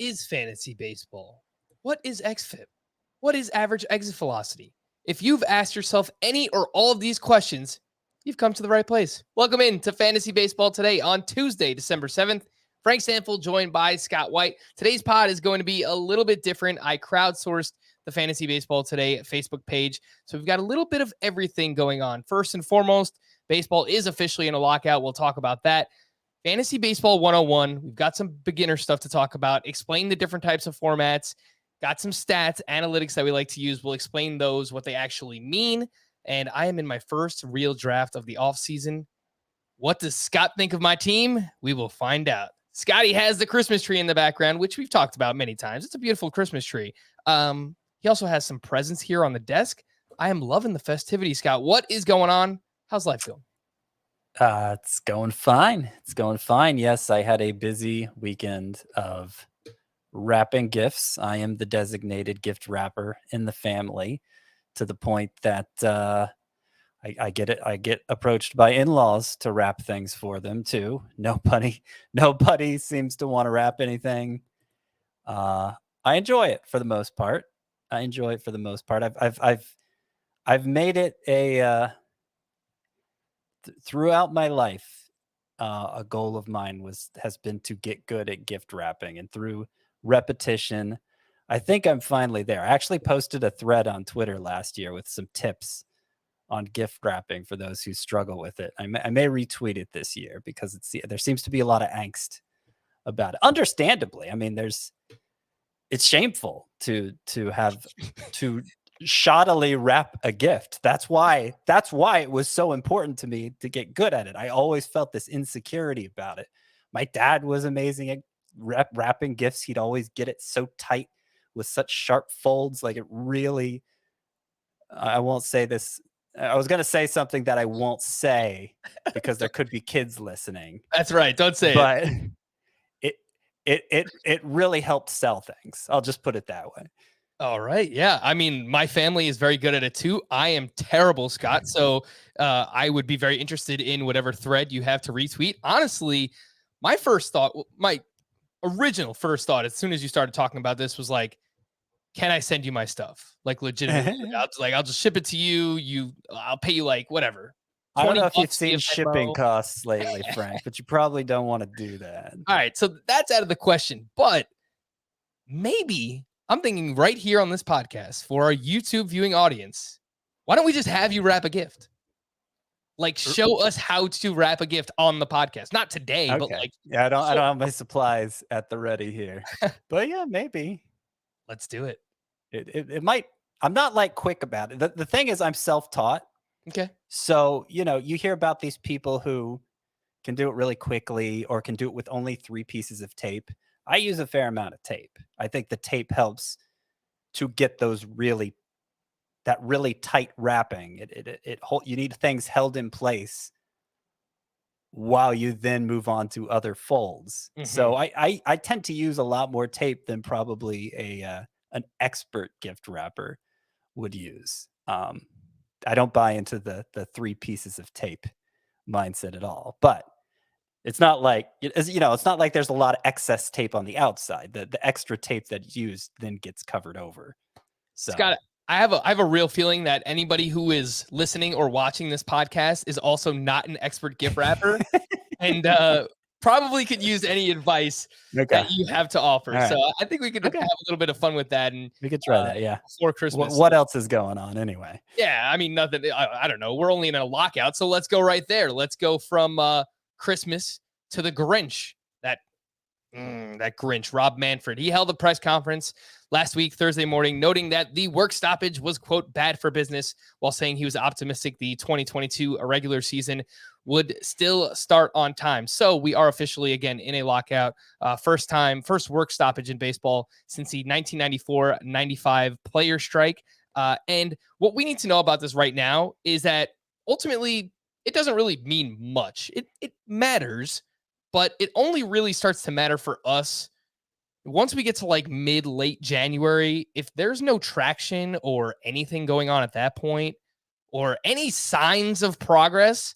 is fantasy baseball? What is XFIP? What is average exit velocity? If you've asked yourself any or all of these questions, you've come to the right place. Welcome in to Fantasy Baseball Today on Tuesday, December 7th. Frank Stampfl joined by Scott White. Today's pod is going to be a little bit different. I crowdsourced the Fantasy Baseball Today Facebook page, so we've got a little bit of everything going on. First and foremost, baseball is officially in a lockout. We'll talk about that. Fantasy Baseball 101. We've got some beginner stuff to talk about. Explain the different types of formats. Got some stats, analytics that we like to use. We'll explain those, what they actually mean. And I am in my first real draft of the offseason. What does Scott think of my team? We will find out. Scotty has the Christmas tree in the background, which we've talked about many times. It's a beautiful Christmas tree. He also has some presents here on the desk. I am loving the festivities, Scott. What is going on? How's life going? It's going fine. It's going fine. Yes, I had a busy weekend of wrapping gifts. I am the designated gift wrapper in the family, to the point that I get it. I get approached by in-laws to wrap things for them too. Nobody seems to want to wrap anything. I enjoy it for the most part. I've made it a throughout my life. A goal of mine has been to get good at gift wrapping, and through repetition, I think I'm finally there. I actually posted a thread on Twitter last year with some tips on gift wrapping for those who struggle with it. I may retweet it this year because there seems to be a lot of angst about it. Understandably, I mean, it's shameful to have to shoddily wrap a gift. That's why it was so important to me to get good at it. I always felt this insecurity about it. My dad was amazing at wrapping gifts. He'd always get it so tight with such sharp folds. Like, it really, I won't say this. I was going to say something that I won't say because there could be kids listening. That's right. Don't say but it really helped sell things. I'll just put it that way. All right. Yeah. I mean, my family is very good at it too. I am terrible, Scott. So I would be very interested in whatever thread you have to retweet. Honestly, my original first thought, as soon as you started talking about this, was like, can I send you my stuff? Like, legitimately, I'll just ship it to you. I'll pay you like whatever. I don't know if you've seen shipping costs lately, Frank, but you probably don't want to do that. All right. So that's out of the question, but maybe I'm thinking right here on this podcast for our YouTube viewing audience, why don't we just have you wrap a gift? Like, show us how to wrap a gift on the podcast. Not today, okay. but like, yeah, I don't have my supplies at the ready here, but yeah, maybe. Let's do it. It might. I'm not like quick about it. The thing is, I'm self-taught. Okay. So, you hear about these people who can do it really quickly or can do it with only 3 pieces of tape. I use a fair amount of tape. I think the tape helps to get that really tight wrapping. You need things held in place while you then move on to other folds. Mm-hmm. So I tend to use a lot more tape than probably an expert gift wrapper would use. I don't buy into the 3 pieces of tape mindset at all, but it's not like it's not like there's a lot of excess tape on the outside. The extra tape that's used then gets covered over. So, Scott, I have a real feeling that anybody who is listening or watching this podcast is also not an expert gift wrapper, and probably could use any advice that you have to offer. Right. So I think we could have a little bit of fun with that, and we could try that. Yeah, before Christmas. What else is going on anyway? Yeah, I mean, nothing. I don't know. We're only in a lockout, so let's go right there. Let's go from Christmas to the Grinch. That Grinch, Rob Manfred. He held a press conference last week, Thursday morning, noting that the work stoppage was, quote, bad for business, while saying he was optimistic the 2022 regular season would still start on time. So we are officially again in a lockout. First work stoppage in baseball since the 1994-95 player strike. And what we need to know about this right now is that ultimately it doesn't really mean much. It matters, but it only really starts to matter for us once we get to like late January. If there's no traction or anything going on at that point, or any signs of progress,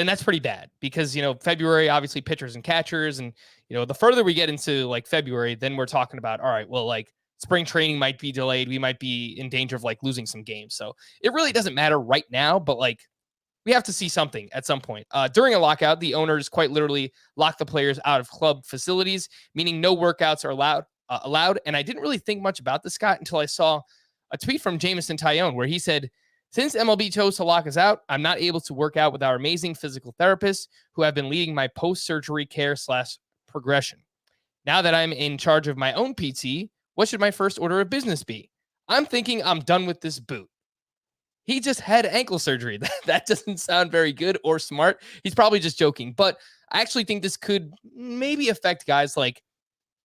then that's pretty bad because, February, obviously pitchers and catchers. And, the further we get into like February, then we're talking about, all right, well, like spring training might be delayed. We might be in danger of like losing some games. So it really doesn't matter right now, but like we have to see something at some point. During a lockout, the owners quite literally lock the players out of club facilities, meaning no workouts are allowed. And I didn't really think much about this, Scott, until I saw a tweet from Jameson Tyone where he said, since MLB chose to lock us out, I'm not able to work out with our amazing physical therapists who have been leading my post-surgery care / progression. Now that I'm in charge of my own PT, what should my first order of business be? I'm thinking I'm done with this boot. He just had ankle surgery. That doesn't sound very good or smart. He's probably just joking, but I actually think this could maybe affect guys like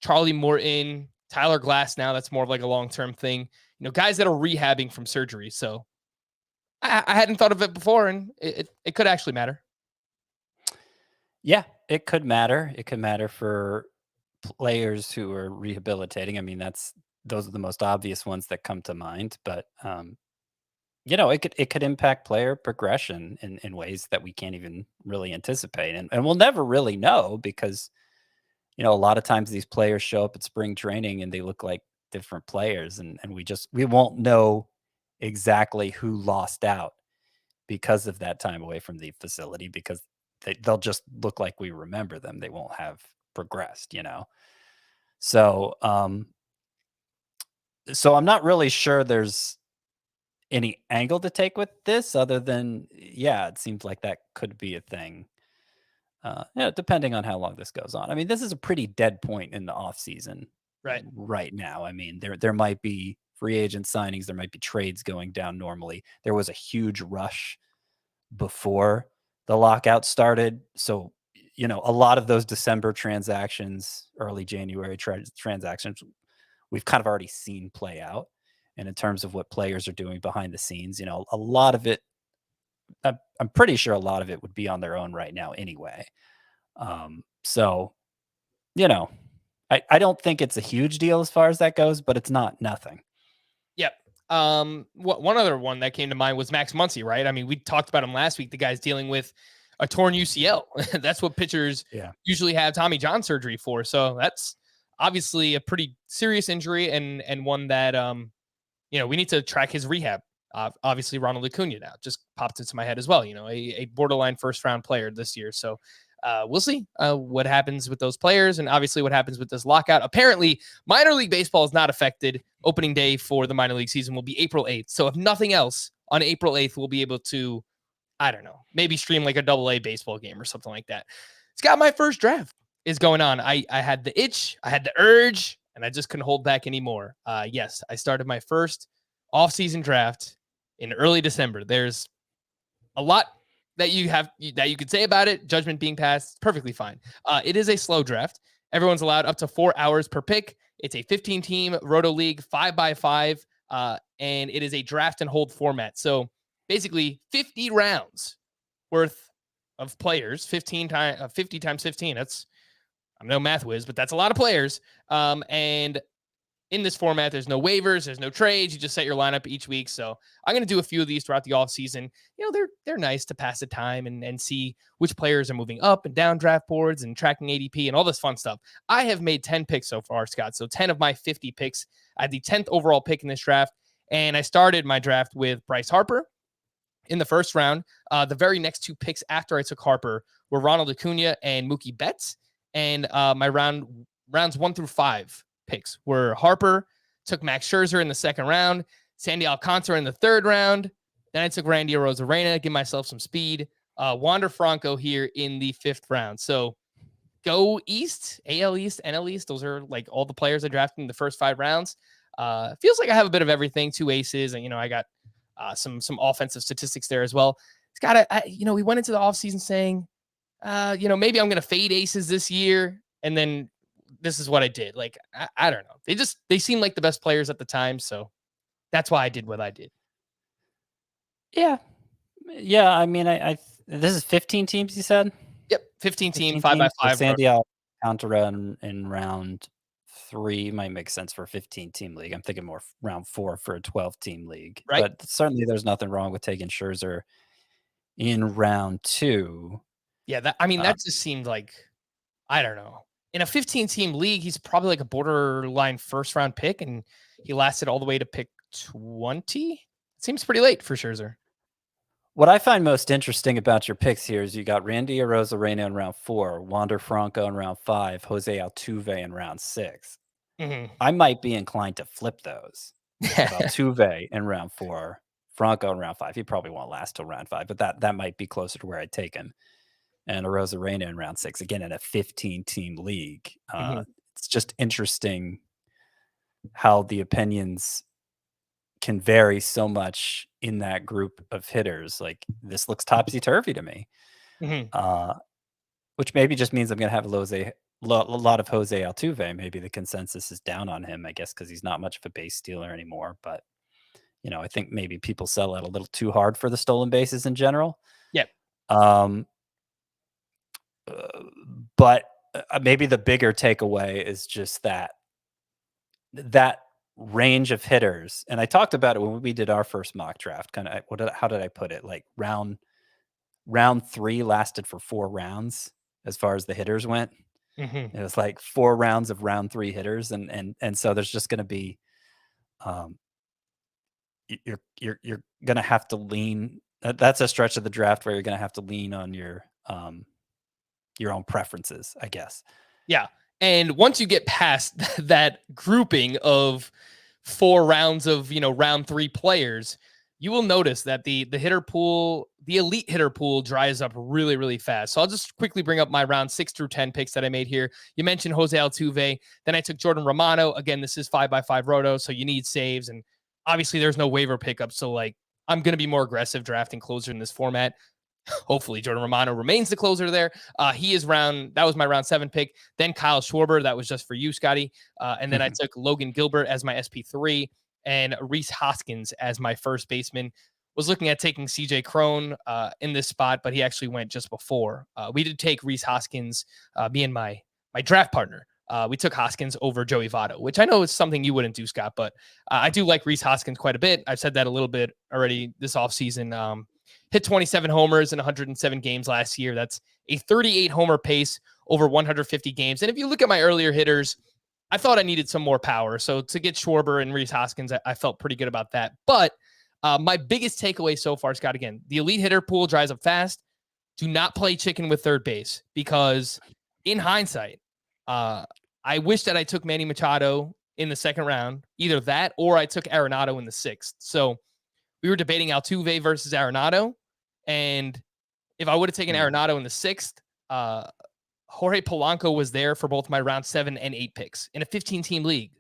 Charlie Morton, Tyler Glass. Now that's more of like a long-term thing, guys that are rehabbing from surgery. So I hadn't thought of it before, and it could actually matter. Yeah, it could matter. It could matter for players who are rehabilitating. I mean, those are the most obvious ones that come to mind, but it could impact player progression in ways that we can't even really anticipate. And we'll never really know because, a lot of times these players show up at spring training and they look like different players and we won't know exactly who lost out because of that time away from the facility because they'll just look like we remember them. They won't have progressed, So, so I'm not really sure there's any angle to take with this other than, yeah, it seems like that could be a thing. Depending on how long this goes on. I mean, this is a pretty dead point in the offseason Right. right now. I mean, there might be free agent signings, there might be trades going down normally. There was a huge rush before the lockout started. So, a lot of those December transactions, early January transactions, we've kind of already seen play out. And in terms of what players are doing behind the scenes, a lot of it, I'm pretty sure a lot of it would be on their own right now anyway. So, I don't think it's a huge deal as far as that goes, but it's not nothing. Yep. One other one that came to mind was Max Muncy, right? I mean, we talked about him last week. The guy's dealing with a torn UCL. That's what pitchers usually have Tommy John surgery for. So that's obviously a pretty serious injury and one that we need to track his rehab. Obviously, Ronald Acuna now just popped into my head as well. A borderline first round player this year. So we'll see what happens with those players and obviously what happens with this lockout. Apparently, minor league baseball is not affected. Opening day for the minor league season will be April 8th. So if nothing else, on April 8th, we'll be able to, I don't know, maybe stream like a AA baseball game or something like that. Scott, my first draft is going on. I had the itch, I had the urge, and I just couldn't hold back anymore. Yes, I started my first offseason draft in early December. There's a lot that you could say about it. Judgment being passed, perfectly fine. It is a slow draft. Everyone's allowed up to 4 hours per pick. It's a 15-team Roto League 5x5, and it is a draft and hold format. So basically, 50 rounds worth of players. 50 times 15. I'm no math whiz, but that's a lot of players. And in this format, there's no waivers, there's no trades. You just set your lineup each week. So I'm going to do a few of these throughout the offseason. They're nice to pass the time and see which players are moving up and down draft boards and tracking ADP and all this fun stuff. I have made 10 picks so far, Scott. So 10 of my 50 picks. I had the 10th overall pick in this draft. And I started my draft with Bryce Harper in the first round. The very next 2 picks after I took Harper were Ronald Acuna and Mookie Betts. And my rounds 1 through 5 picks were Harper, took Max Scherzer in the second round, Sandy Alcantara in the third round. Then I took Randy Arozarena, give myself some speed. Wander Franco here in the 5th round. So go East, AL East, NL East. Those are like all the players I drafted in the first 5 rounds. Feels like I have a bit of everything, 2 aces, and I got some offensive statistics there as well. Scott, we went into the offseason saying, maybe I'm going to fade aces this year, and then this is what I did. Like, I don't know. They seem like the best players at the time. So that's why I did what I did. Yeah. Yeah. I mean, this is 15 teams, you said? Yep. 15 team, 5x5. 5x5. So Sandy Alcantara in round 3 might make sense for a 15-team league. I'm thinking more round 4 for a 12-team league. Right. But certainly there's nothing wrong with taking Scherzer in round 2. Yeah, that just seemed like, I don't know. In a 15-team league, he's probably like a borderline first-round pick, and he lasted all the way to pick 20. It seems pretty late for Scherzer. What I find most interesting about your picks here is you got Randy Arozarena in round 4, Wander Franco in round 5, Jose Altuve in round 6. Mhm. I might be inclined to flip those. Have Altuve in round 4, Franco in round 5. He probably won't last till round 5, but that might be closer to where I'd take him. And Arozarena in round 6, again in a 15-team league. Mhm. It's just interesting how the opinions can vary so much in that group of hitters. Like, this looks topsy-turvy to me. Mhm. Which maybe just means I'm gonna have a lot of Jose Altuve. Maybe the consensus is down on him, I guess, because he's not much of a base stealer anymore. But, I think maybe people sell out a little too hard for the stolen bases in general. Yep. Um, but maybe the bigger takeaway is just that range of hitters. And I talked about it when we did our first mock draft. Kind of, how did I put it? Like round 3 lasted for 4 rounds as far as the hitters went. Mhm. It was like 4 rounds of round 3 hitters, and so there's just going to be, um, you're going to have to lean. That's a stretch of the draft where you're going to have to lean on your own preferences, I guess. Yeah. And once you get past that grouping of 4 rounds of, round 3 players, you will notice that the hitter pool, the elite hitter pool dries up really, really fast. So I'll just quickly bring up my round 6 through 10 picks that I made here. You mentioned Jose Altuve. Then I took Jordan Romano. Again, this is 5x5 Roto, so you need saves. And obviously there's no waiver pickup. So like, I'm going to be more aggressive drafting closer in this format. Hopefully Jordan Romano remains the closer there. That was my round 7 pick. Then Kyle Schwarber, that was just for you, Scotty. And then I took Logan Gilbert as my SP3 and Reese Hoskins as my first baseman. Was looking at taking CJ Crone in this spot, but he actually went just before. We did take Reese Hoskins, me and my draft partner. We took Hoskins over Joey Votto, which I know is something you wouldn't do, Scott, but I do like Reese Hoskins quite a bit. I've said that a little bit already this offseason. Hit 27 homers in 107 games last year. That's a 38 homer pace over 150 games. And if you look at my earlier hitters, I thought I needed some more power. So to get Schwarber and Reese Hoskins, I felt pretty good about that. But my biggest takeaway so far, Scott, again, the elite hitter pool dries up fast. Do not play chicken with third base because in hindsight, I wish that I took Manny Machado in the second round, either that or I took Arenado in the 6th. So we were debating Altuve versus Arenado. And if I would have taken Arenado in the 6th, Jorge Polanco was there for both my round 7 and 8 picks in a 15-team league.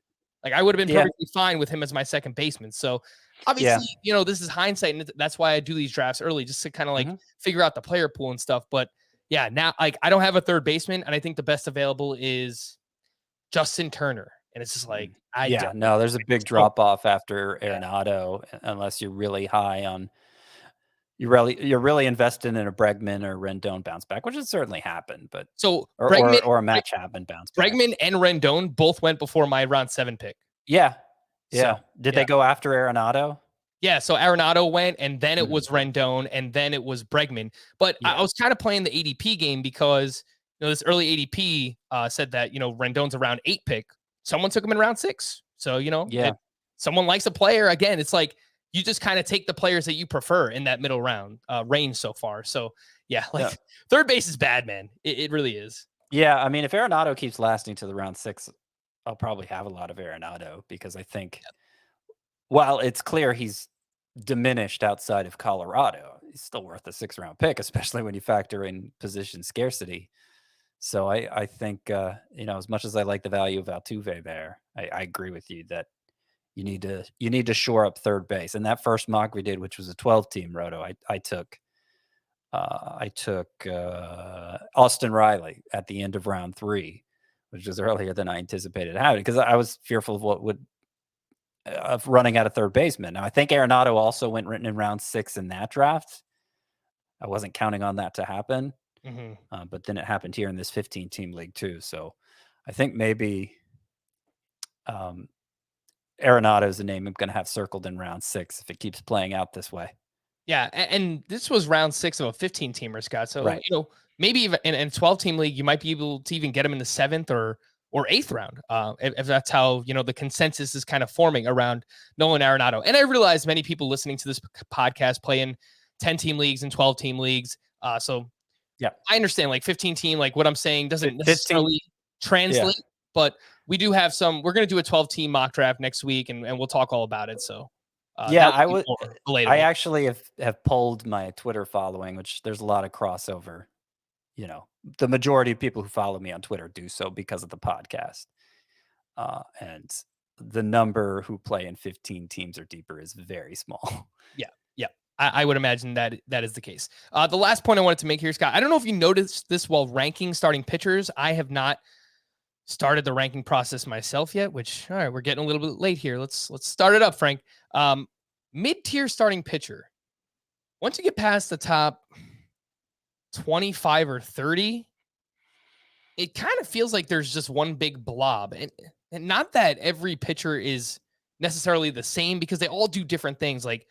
Like, I would have been Yeah. perfectly fine with him as my second baseman. So Yeah. obviously, this is hindsight, and that's why I do these drafts early, just to kind of like Mhm. figure out the player pool and stuff. But yeah, now like I don't have a third baseman, and I think the best available is Justin Turner. And it's just like, I Yeah, don't. no, there's a big So, drop off after yeah. Arenado, unless you're really high on you're really invested in a Bregman or Rendon bounce back, which has certainly happened, but So or Bregman, or, or a Matt Chapman bounce back. Bregman and Rendon both went before my round 7 pick. Yeah, So yeah. Did yeah. they go after Arenado? Yeah, so Arenado went, and then it Mhm. was Rendon, and then it was Bregman. But I Yeah, was kind of playing the ADP game because this early ADP said that Rendon's a round 8 pick. Someone took him in round 6, so yeah, someone likes a player. Again, it's like you just kind of take the players that you prefer in that middle round range so far. So yeah, yeah, like third base is bad, man. It really is. yeah. I mean, if Arenado keeps lasting to the round 6, I'll probably have a lot of Arenado because I think, while it's clear he's diminished outside of Colorado, he's still worth a 6-round pick, especially when you factor in position scarcity. So I think, as much as I like the value of Altuve there, I agree with you that you need to shore up third base. And that first mock we did, which was a 12-team Roto, I took Austin Riley at the end of round 3, which was earlier than I anticipated having, because I was fearful of what would of running out of third baseman. Now I think Arenado also went written in round 6 in that draft. I wasn't counting on that to happen. Mm-hmm. But then it happened here in this 15-team league too. So I think maybe Arenado is a name I'm going to have circled in round 6 if it keeps playing out this way. Yeah, and this was round 6 of a 15-teamer, Scott. So, Right. maybe even in a 12-team league, you might be able to even get him in the 7th or 8th round, if that's how, the consensus is kind of forming around Nolan Arenado. And I realize many people listening to this podcast play in 10-team leagues and 12-team leagues. So Yeah. I understand, like, 15-team, like, what I'm saying doesn't 15. necessarily Yeah. translate, but we do have we're going to do a 12-team mock draft next week, and we'll talk all about it. So Yeah, that will be more I relatable. actually have polled my Twitter following, which there's a lot of crossover. The majority of people who follow me on Twitter do so because of the podcast. And the number who play in 15 teams or deeper is very small. Yeah, yeah. I would imagine that is the case. The last point I wanted to make here, Scott, I don't know if you noticed this while ranking starting pitchers. I have not started the ranking process myself yet, which, all right, we're getting a little bit late here. Let's start it up, Frank. Mid-tier starting pitcher. Once you get past the top 25 or 30, it kind of feels like there's just one big blob. And not that every pitcher is necessarily the same, because they all do different things. Like,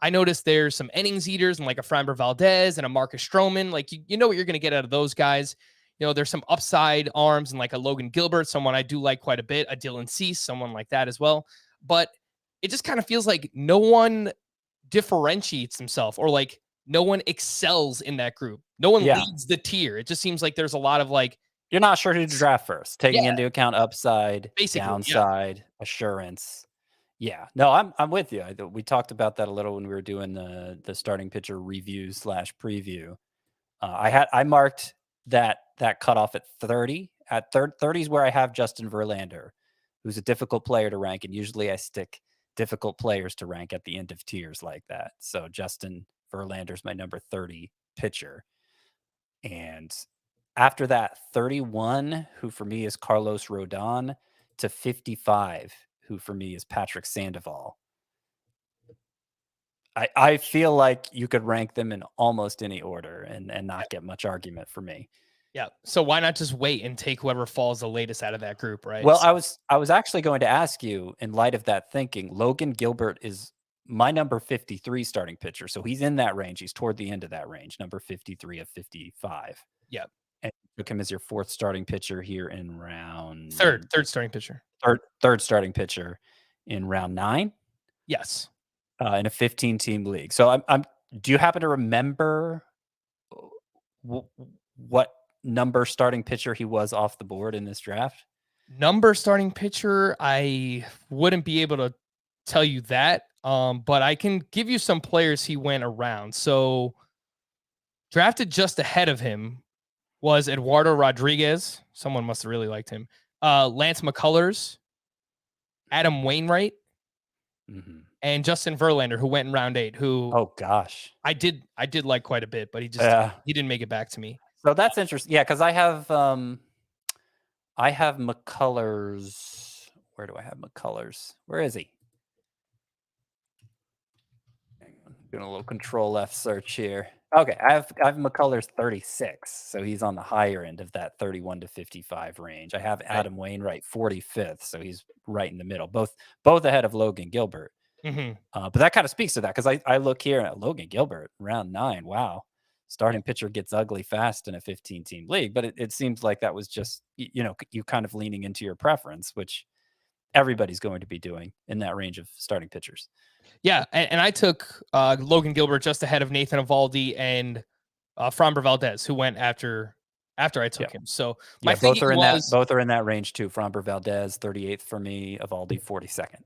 I noticed there's some innings eaters and like a Framber Valdez and a Marcus Stroman. Like, you know what you're going to get out of those guys. There's some upside arms and like a Logan Gilbert, someone I do like quite a bit, a Dylan Cease, someone like that as well. But it just kind of feels like no one differentiates himself, or like no one excels in that group. No one Yeah. leads the tier. It just seems like there's a lot of like, You're not sure who to draft first, taking yeah, into account upside, basically, yeah. downside, assurance. Yeah. No, I'm with you. We talked about that a little when we were doing the starting pitcher review slash preview. I marked that cutoff at 30. At 30 is where I have Justin Verlander, who's a difficult player to rank, and usually I stick difficult players to rank at the end of tiers like that. So Justin Verlander's my number 30 pitcher. And after that, 31, who for me is Carlos Rodon, to 55, who for me is Patrick Sandoval. I feel like you could rank them in almost any order and not get much argument for me. Yeah. So why not just wait and take whoever falls the latest out of that group, right? Well, I was actually going to ask you, in light of that thinking, Logan Gilbert is my number 53 starting pitcher. So he's in that range. He's toward the end of that range, number 53 of 55. Yeah. And you took him as your fourth starting pitcher here in round Third starting pitcher. third starting pitcher in round 9. Yes. In a 15-team league. So I'm do you happen to remember what number starting pitcher he was off the board in this draft? Number starting pitcher, I wouldn't be able to tell you that. But I can give you some players he went around. So drafted just ahead of him was Eduardo Rodriguez. Someone must have really liked him. Lance McCullers, Adam Wainwright, and Justin Verlander, who went in round 8, who Oh gosh. I did like quite a bit, but he didn't make it back to me. So that's interesting. Yeah, because I have McCullers. Where do I have McCullers? Where is he? Hang on. Doing a little control F search here. Okay, I have McCullers 36, so he's on the higher end of that 31 to 55 range. I have Adam Wainwright 45th, so he's right in the middle, both ahead of Logan Gilbert. Mm-hmm. But that kind of speaks to that, because I look here at Logan Gilbert, round 9. Wow, starting pitcher gets ugly fast in a 15-team league. But it seems like that was just you kind of leaning into your preference, which everybody's going to be doing in that range of starting pitchers. Yeah, and I took Logan Gilbert just ahead of Nathan Eovaldi and Framber Valdez, who went after I took him. So my thinking both are in that range too. Framber Valdez 38th for me, Eovaldi 42nd.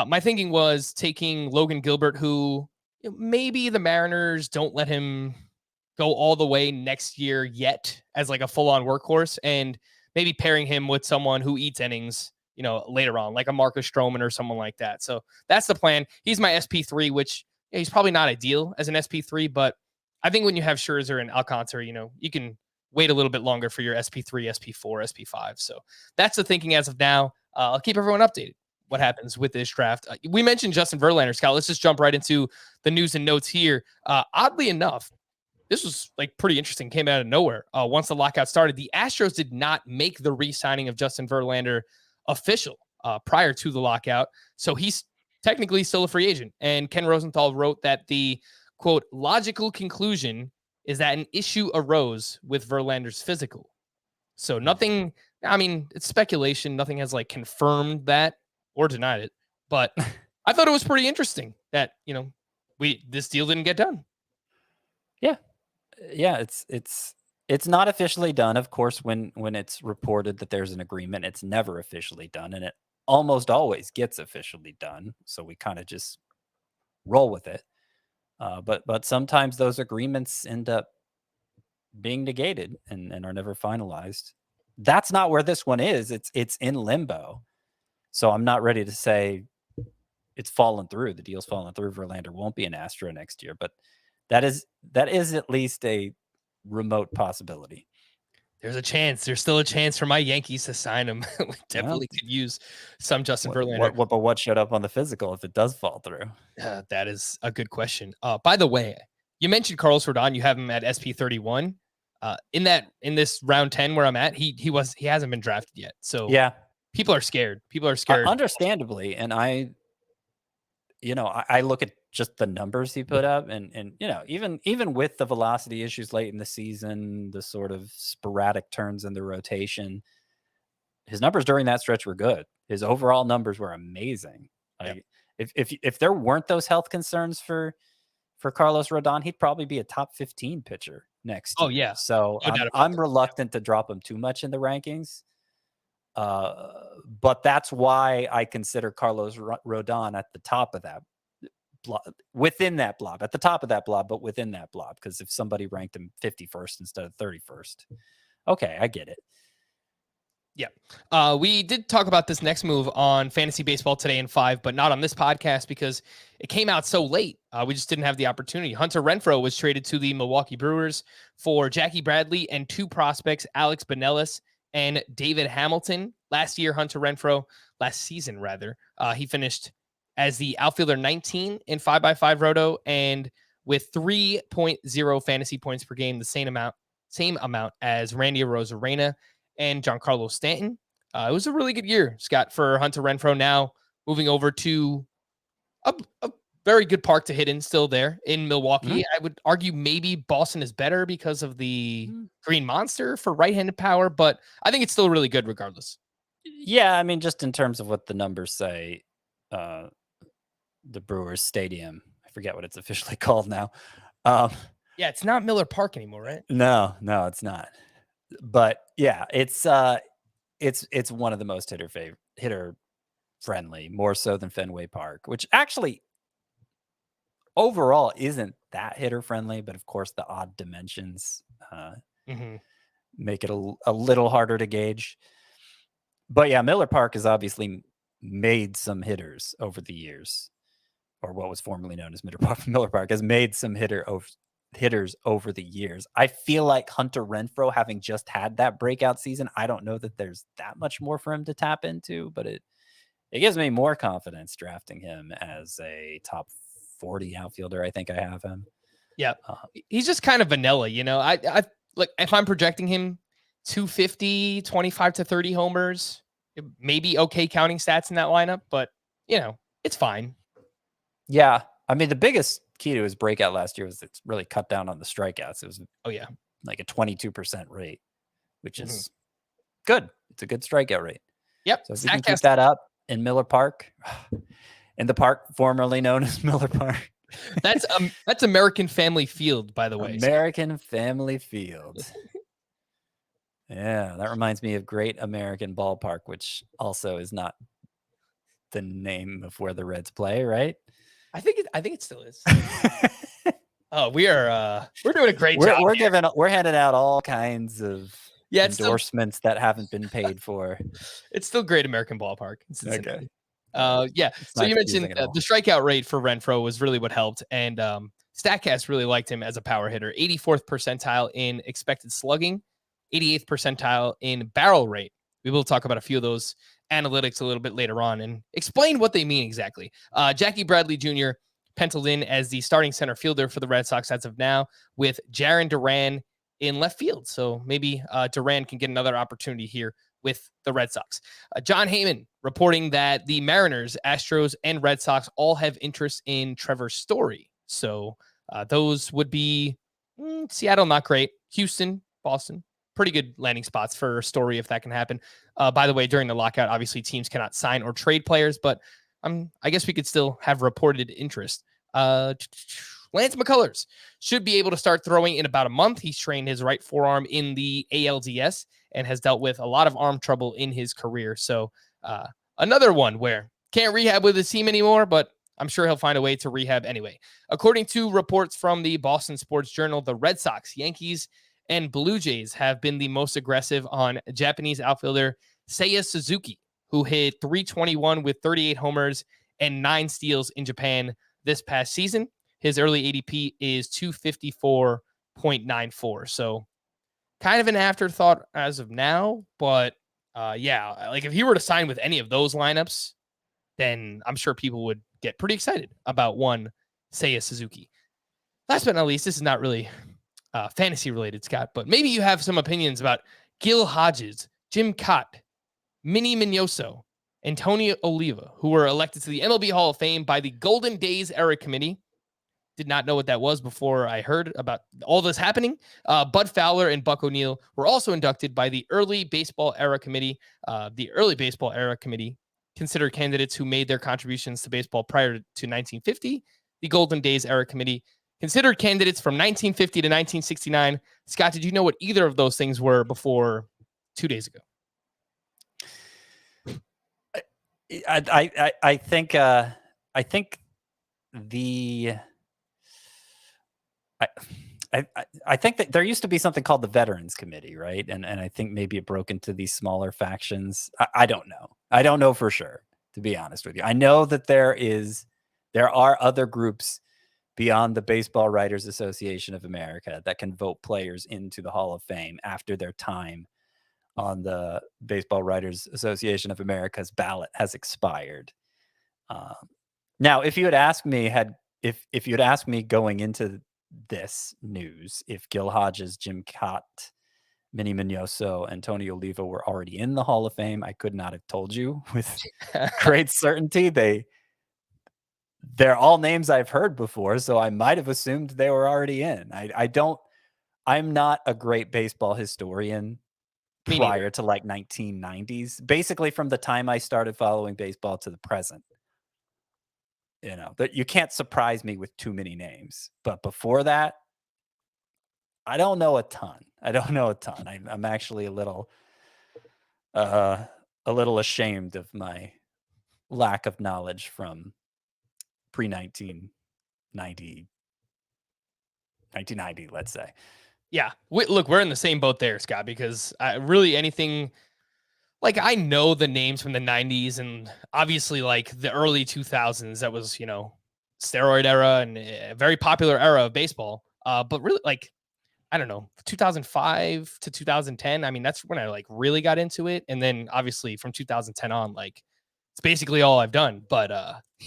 My thinking was taking Logan Gilbert, who maybe the Mariners don't let him go all the way next year yet as like a full-on workhorse, and maybe pairing him with someone who eats innings, later on, like a Marcus Stroman or someone like that. So that's the plan. He's my SP3, which he's probably not ideal as an SP3, but I think when you have Scherzer and Alcantara, you can wait a little bit longer for your SP3, SP4, SP5. So that's the thinking as of now. I'll keep everyone updated what happens with this draft. We mentioned Justin Verlander, Scott. Let's just jump right into the news and notes here. Oddly enough, this was like pretty interesting. Came out of nowhere. Once the lockout started, the Astros did not make the re-signing of Justin Verlander official prior to the lockout. So he's technically still a free agent. And Ken Rosenthal wrote that the quote, logical conclusion is that an issue arose with Verlander's physical. So nothing, I mean, it's speculation. Nothing has like confirmed that or denied it. But I thought it was pretty interesting that, this deal didn't get done. Yeah. Yeah, it's not officially done. Of course, when it's reported that there's an agreement, it's never officially done, and it almost always gets officially done. So we kind of just roll with it. But sometimes those agreements end up being negated and are never finalized. That's not where this one is. It's in limbo. So I'm not ready to say it's fallen through. The deal's fallen through. Verlander won't be an Astro next year, but that is at least a remote possibility. There's a chance. There's still a chance for my Yankees to sign him. We definitely could use some Justin Verlander. But what showed up on the physical if it does fall through? That is a good question. By the way, you mentioned Carlos Rodon. You have him at SP31. In this round 10 where I'm at, he hasn't been drafted yet. So yeah, people are scared. People are scared. Understandably, and I look at just the numbers he put up, and even with the velocity issues late in the season, the sort of sporadic turns in the rotation, his numbers during that stretch were good. His overall numbers were amazing. Like if there weren't those health concerns for Carlos Rodon, he'd probably be a top 15 pitcher next year. Oh yeah. So I'm reluctant to drop him too much in the rankings. But that's why I consider Carlos Rodon at the top of that blob, within that blob, at the top of that blob, but within that blob. Because if somebody ranked him 51st instead of 31st, okay, I get it. Yeah. We did talk about this next move on Fantasy Baseball Today in 5, but not on this podcast because it came out so late. We just didn't have the opportunity. Hunter Renfroe was traded to the Milwaukee Brewers for Jackie Bradley and two prospects, Alex Binelas and David Hamilton. Last season, he finished as the outfielder 19 in 5x5 Roto and with 3.0 fantasy points per game, the same amount as Randy Arozarena and Giancarlo Stanton. It was a really good year, Scott, for Hunter Renfroe. Now moving over to a very good park to hit in still there in Milwaukee. Mm-hmm. I would argue maybe Boston is better because of the Green Monster for right-handed power, but I think it's still really good regardless. Yeah, I mean, just in terms of what the numbers say, the Brewers Stadium, I forget what it's officially called now. Yeah, it's not Miller Park anymore, right? No, it's not. But yeah, it's one of the most hitter friendly, more so than Fenway Park, which actually overall isn't that hitter friendly, but of course the odd dimensions make it a little harder to gauge. But yeah, Miller Park has obviously made some hitters over the years, or what was formerly known as Miller Park has made some hitters over the years. I feel like Hunter Renfroe, having just had that breakout season, I don't know that there's that much more for him to tap into, but it gives me more confidence drafting him as a top 40 outfielder. I think I have him. Yeah. He's just kind of vanilla, I like if I'm projecting him 250, 25 to 30 homers, maybe okay counting stats in that lineup, but it's fine. Yeah. I mean, the biggest key to his breakout last year was it's really cut down on the strikeouts. It was like a 22% rate, which is good. It's a good strikeout rate. Yep. So if you can keep that up in Miller Park, in the park formerly known as Miller Park. That's American Family Field, by the way. American Family Field. Yeah, that reminds me of Great American Ballpark, which also is not the name of where the Reds play, right? I think it still is. Oh, we're doing a great job. We're handing out all kinds of endorsements that haven't been paid for. It's still Great American Ballpark. Okay. Yeah. So you mentioned the strikeout rate for Renfroe was really what helped, and Statcast really liked him as a power hitter. 84th percentile in expected slugging, 88th percentile in barrel rate. We will talk about a few of those analytics a little bit later on and explain what they mean exactly. Jackie Bradley Jr. penciled in as the starting center fielder for the Red Sox as of now, with Jarren Duran in left field. So maybe Duran can get another opportunity here with the Red Sox. John Heyman reporting that the Mariners, Astros, and Red Sox all have interest in Trevor Story. So Those would be Seattle, not great. Houston, Boston, pretty good landing spots for Story if that can happen. By the way, during the lockout, obviously teams cannot sign or trade players, but I guess we could still have reported interest. Lance McCullers should be able to start throwing in about a month. He's trained his right forearm in the ALDS and has dealt with a lot of arm trouble in his career. So another one where can't rehab with his team anymore, but I'm sure he'll find a way to rehab anyway. According to reports from the Boston Sports Journal, the Red Sox, Yankees, and Blue Jays have been the most aggressive on Japanese outfielder Seiya Suzuki, who hit .321 with 38 homers and 9 steals in Japan this past season. His early ADP is 254.94. So kind of an afterthought as of now, but yeah, like if he were to sign with any of those lineups, then I'm sure people would get pretty excited about one Seiya Suzuki. Last but not least, this is not really fantasy related, Scott, but maybe you have some opinions about Gil Hodges, Jim Cott, Minnie Minoso, Antonio Oliva, who were elected to the MLB Hall of Fame by the Golden Days Era Committee. Did not know what that was before I heard about all this happening. Bud Fowler and Buck O'Neill were also inducted by the Early Baseball Era Committee. The Early Baseball Era Committee considered candidates who made their contributions to baseball prior to 1950. The Golden Days Era Committee considered candidates from 1950 to 1969. Scott, did you know what either of those things were before 2 days ago? I think I think that there used to be something called the Veterans Committee, right? And I think maybe it broke into these smaller factions. I don't know. I don't know for sure, to be honest with you. I know that there are other groups beyond the Baseball Writers Association of America that can vote players into the Hall of Fame after their time on the Baseball Writers Association of America's ballot has expired. Now, if you had asked me, if you had asked me going into this news, if Gil Hodges, Jim Cott, Minnie Minoso, and Tony Oliva were already in the Hall of Fame, I could not have told you with great certainty. They're all names I've heard before, so I might have assumed they were already in. I'm not a great baseball historian prior to like 1990s, basically from the time I started following baseball to the present. You know, that you can't surprise me with too many names. But before that, I don't know a ton. I'm actually a little ashamed of my lack of knowledge from pre-1990, let's say. Yeah. Look, we're in the same boat there, Scott, because really anything like I know the names from the 90s and obviously like the early 2000s. That was, steroid era and a very popular era of baseball. But really, like, I don't know, 2005 to 2010. I mean, that's when I like really got into it. And then obviously from 2010 on, like, it's basically all I've done. But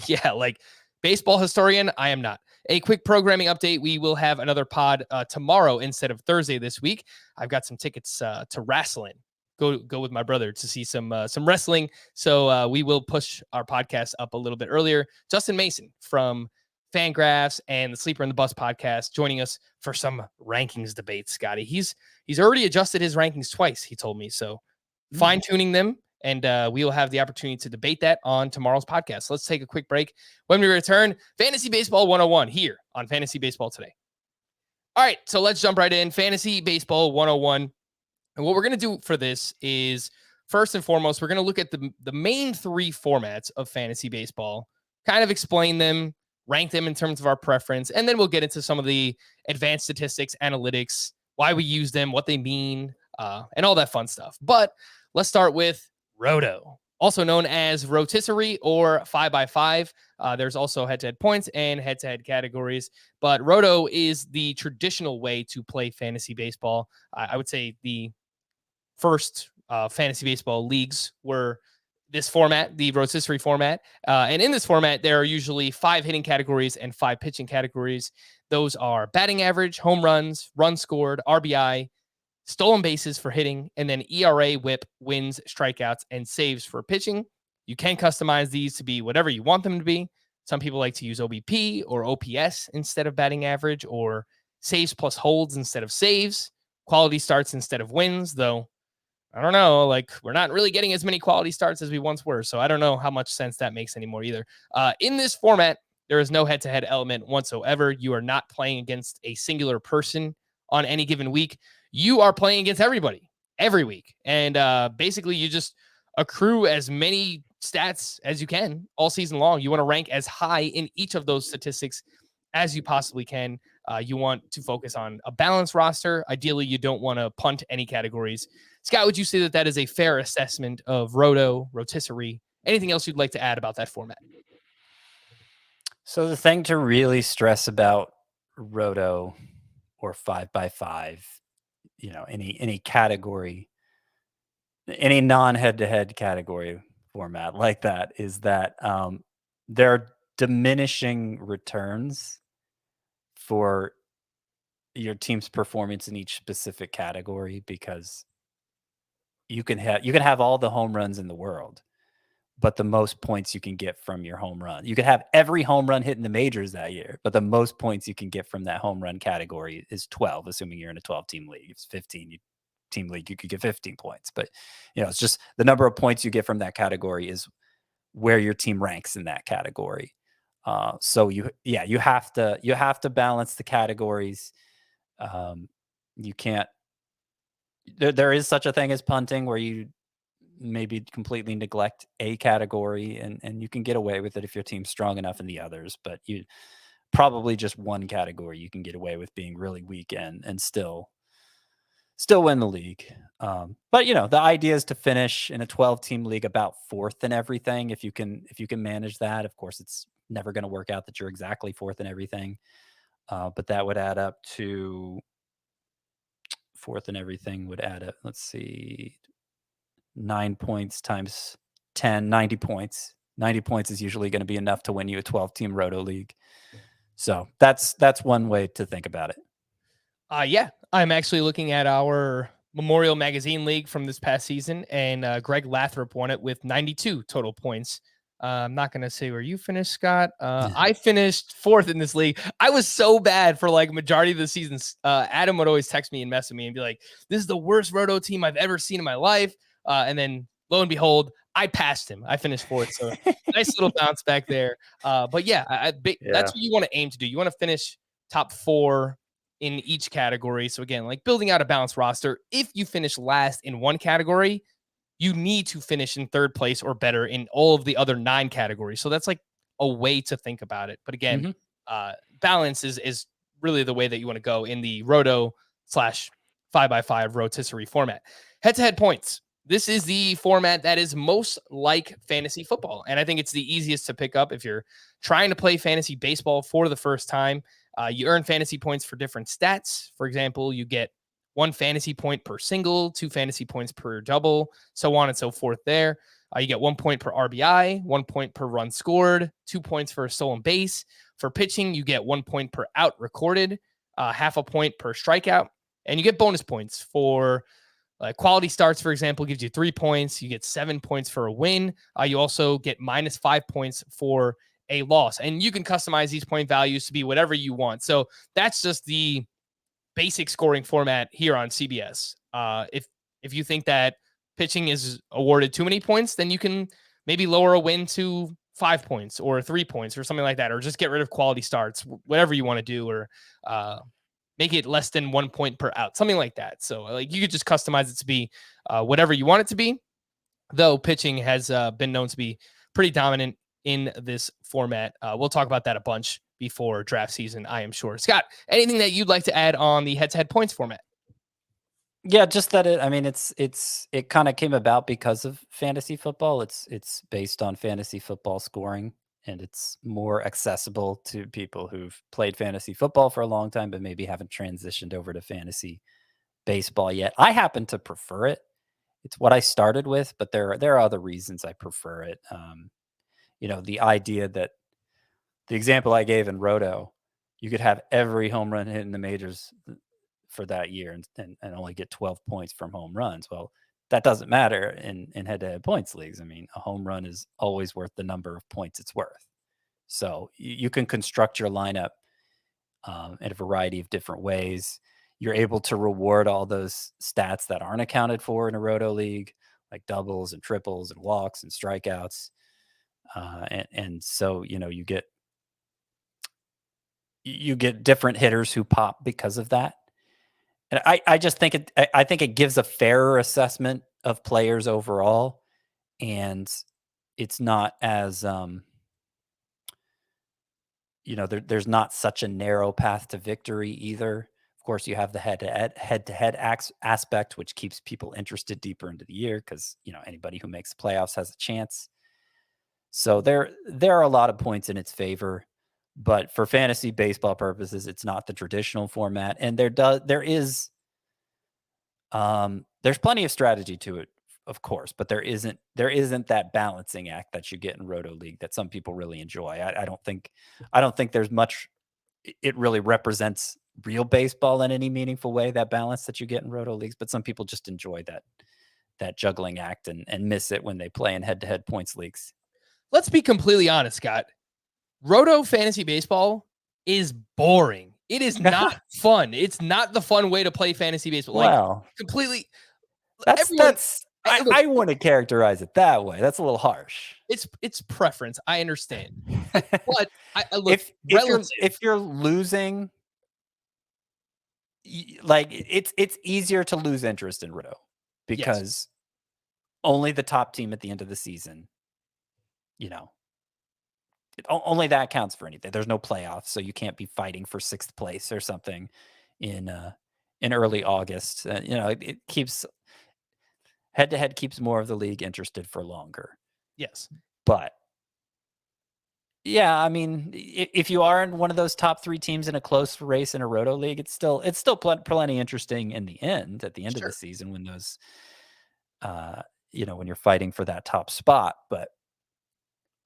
yeah, like baseball historian, I am not. A quick programming update. We will have another pod tomorrow instead of Thursday this week. I've got some tickets to wrestling. Go with my brother to see some wrestling. So we will push our podcast up a little bit earlier. Justin Mason from Fangraphs and the Sleeper in the Bus podcast joining us for some rankings debates, Scotty. He's already adjusted his rankings twice, he told me. So fine tuning them. And we will have the opportunity to debate that on tomorrow's podcast. So let's take a quick break. When we return, Fantasy Baseball 101 here on Fantasy Baseball Today. All right, so let's jump right in. Fantasy Baseball 101. And what we're going to do for this is, first and foremost, we're going to look at the main three formats of fantasy baseball, kind of explain them, rank them in terms of our preference, and then we'll get into some of the advanced statistics, analytics, why we use them, what they mean, and all that fun stuff. But let's start with Roto, also known as rotisserie or 5x5. There's also head-to-head points and head-to-head categories, but Roto is the traditional way to play fantasy baseball. I would say the first fantasy baseball leagues were this format, the rotisserie format. And in this format, there are usually 5 hitting categories and 5 pitching categories. Those are batting average, home runs, runs scored, RBI, stolen bases for hitting, and then ERA, whip, wins, strikeouts, and saves for pitching. You can customize these to be whatever you want them to be. Some people like to use OBP or OPS instead of batting average, or saves plus holds instead of saves, quality starts instead of wins, though I don't know. Like, we're not really getting as many quality starts as we once were. So I don't know how much sense that makes anymore either. In this format, there is no head to head element whatsoever. You are not playing against a singular person on any given week. You are playing against everybody every week. And basically, you just accrue as many stats as you can all season long. You want to rank as high in each of those statistics as you possibly can. You want to focus on a balanced roster. Ideally, you don't want to punt any categories. Scott, would you say that that is a fair assessment of Roto, rotisserie? Anything else you'd like to add about that format? So the thing to really stress about Roto or 5x5, any category, any non-head-to-head category format like that, is that there are diminishing returns for your team's performance in each specific category, because you can have all the home runs in the world, but the most points you can get from your home run. You could have every home run hit in the majors that year, but the most points you can get from that home run category is 12, assuming you're in a 12-team league. If it's 15 team league, you could get 15 points. But it's just the number of points you get from that category is where your team ranks in that category. So you have to balance the categories. You can't. There is such a thing as punting, where you maybe completely neglect a category, and you can get away with it if your team's strong enough in the others, but you probably just one category you can get away with being really weak and still win the league. But the idea is to finish in a 12-team league about fourth in everything. If you can manage that. Of course, it's never going to work out that you're exactly fourth in everything, but that would add up to fourth in everything would add up. Let's see, 9 points times 10, 90 points. 90 points is usually going to be enough to win you a 12-team Roto league. So that's one way to think about it. Yeah, I'm actually looking at our Memorial Magazine League from this past season, and Greg Lathrop won it with 92 total points. I'm not going to say where you finished, Scott. I finished fourth in this league. I was so bad for like majority of the seasons. Adam would always text me and mess with me and be like, this is the worst Roto team I've ever seen in my life. And then lo and behold, I passed him. I finished fourth. So nice little bounce back there. But yeah, that's what you want to aim to do. You want to finish top 4 in each category. So again, like building out a balanced roster. If you finish last in one category, you need to finish in third place or better in all of the other 9 categories. So that's like a way to think about it. But again, balance is really the way that you want to go in the Roto / 5x5 rotisserie format. Head-to-head points. This is the format that is most like fantasy football. And I think it's the easiest to pick up if you're trying to play fantasy baseball for the first time. You earn fantasy points for different stats. For example, you get 1 fantasy point per single, 2 fantasy points per double, so on and so forth there. You get 1 point per RBI, 1 point per run scored, 2 points for a stolen base. For pitching, you get 1 point per out recorded, half a point per strikeout, and you get bonus points for quality starts, for example, gives you 3 points. You get 7 points for a win. You also get -5 points for a loss. And you can customize these point values to be whatever you want. So that's just the basic scoring format here on CBS. If you think that pitching is awarded too many points, then you can maybe lower a win to 5 points or 3 points or something like that, or just get rid of quality starts, whatever you want to do, or make it less than 1 point per out, something like that. So like you could just customize it to be whatever you want it to be, though pitching has been known to be pretty dominant in this format. We'll talk about that a bunch before draft season, I am sure. Scott, anything that you'd like to add on the head-to-head points format? Yeah, just that it kind of came about because of fantasy football. It's based on fantasy football scoring, and it's more accessible to people who've played fantasy football for a long time, but maybe haven't transitioned over to fantasy baseball yet. I happen to prefer it. It's what I started with, but there are other reasons I prefer it. The idea that the example I gave in Roto, you could have every home run hit in the majors for that year and only get 12 points from home runs. Well, that doesn't matter in head-to-head points leagues. I mean, a home run is always worth the number of points it's worth. So you can construct your lineup in a variety of different ways. You're able to reward all those stats that aren't accounted for in a Roto league, like doubles and triples and walks and strikeouts. And so, you get different hitters who pop because of that. And I just think I think it gives a fairer assessment of players overall, and it's not as there's not such a narrow path to victory either. Of course, you have the head-to-head aspect, which keeps people interested deeper into the year because anybody who makes the playoffs has a chance. So there are a lot of points in its favor, but for fantasy baseball purposes, it's not the traditional format, and there's plenty of strategy to it, of course, but there isn't that balancing act that you get in Roto League that some people really enjoy. I don't think there's much. It really represents real baseball in any meaningful way, that balance that you get in Roto Leagues, but some people just enjoy that juggling act and miss it when they play in head-to-head points leagues. Let's be completely honest, Scott. Roto fantasy baseball is boring. It is not fun. It's not the fun way to play fantasy baseball. Well, like completely. that's I wouldn't characterize it that way. That's a little harsh. It's preference. I understand, but I look if you're losing, like it's easier to lose interest in Roto because only the top team at the end of the season, only that counts for anything. There's no playoffs, so you can't be fighting for 6th place or something in early August. It keeps head-to-head keeps more of the league interested for longer. Yes. But yeah, I mean, if you are in one of those top 3 teams in a close race in a Roto league, it's still plenty interesting in the end, at the end of the season when those, when you're fighting for that top spot. But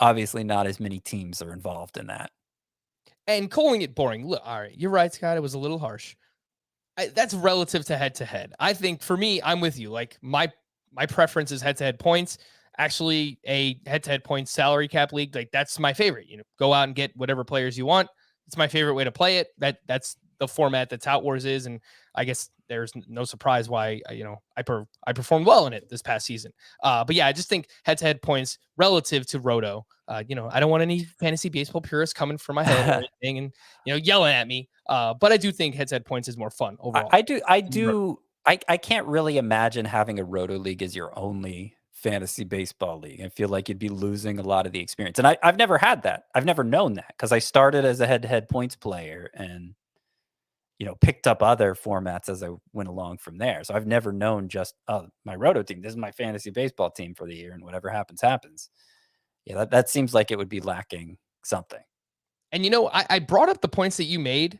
obviously not as many teams are involved in that. And calling it boring. Look, all right, you're right, Scott. It was a little harsh. That's relative to head-to-head. I think for me, I'm with you. Like my preference is head-to-head points. Actually, a head-to-head points salary cap league, like that's my favorite. Go out and get whatever players you want. It's my favorite way to play it. That's the format that Tout Wars is, and I guess there's no surprise why I performed well in it this past season. But yeah, I just think head-to-head points relative to Roto. I don't want any fantasy baseball purists coming for my head or anything and yelling at me. But I do think head-to-head points is more fun overall. I can't really imagine having a Roto league as your only fantasy baseball league. I feel like you'd be losing a lot of the experience. And I've never had that. I've never known that because I started as a head-to-head points player and picked up other formats as I went along from there. So I've never known just, my Roto team, this is my fantasy baseball team for the year, and whatever happens, happens. Yeah, that seems like it would be lacking something. And I brought up the points that you made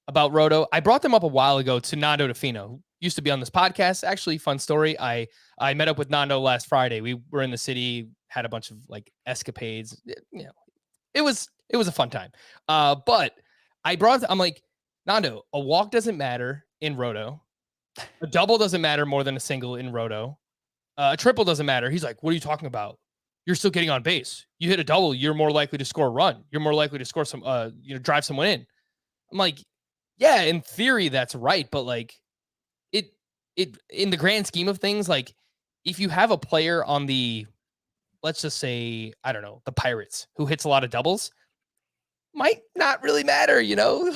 about Roto. I brought them up a while ago to Nando DeFino, who used to be on this podcast. Actually, fun story. I met up with Nando last Friday. We were in the city, had a bunch of like escapades. It was a fun time. But I'm like, Nando, a walk doesn't matter in Roto. A double doesn't matter more than a single in Roto. A triple doesn't matter. He's like, what are you talking about? You're still getting on base. You hit a double, you're more likely to score a run. You're more likely to score some, drive someone in. I'm like, yeah, in theory, that's right. But like it in the grand scheme of things, like if you have a player on the, let's just say, I don't know, the Pirates who hits a lot of doubles, might not really matter,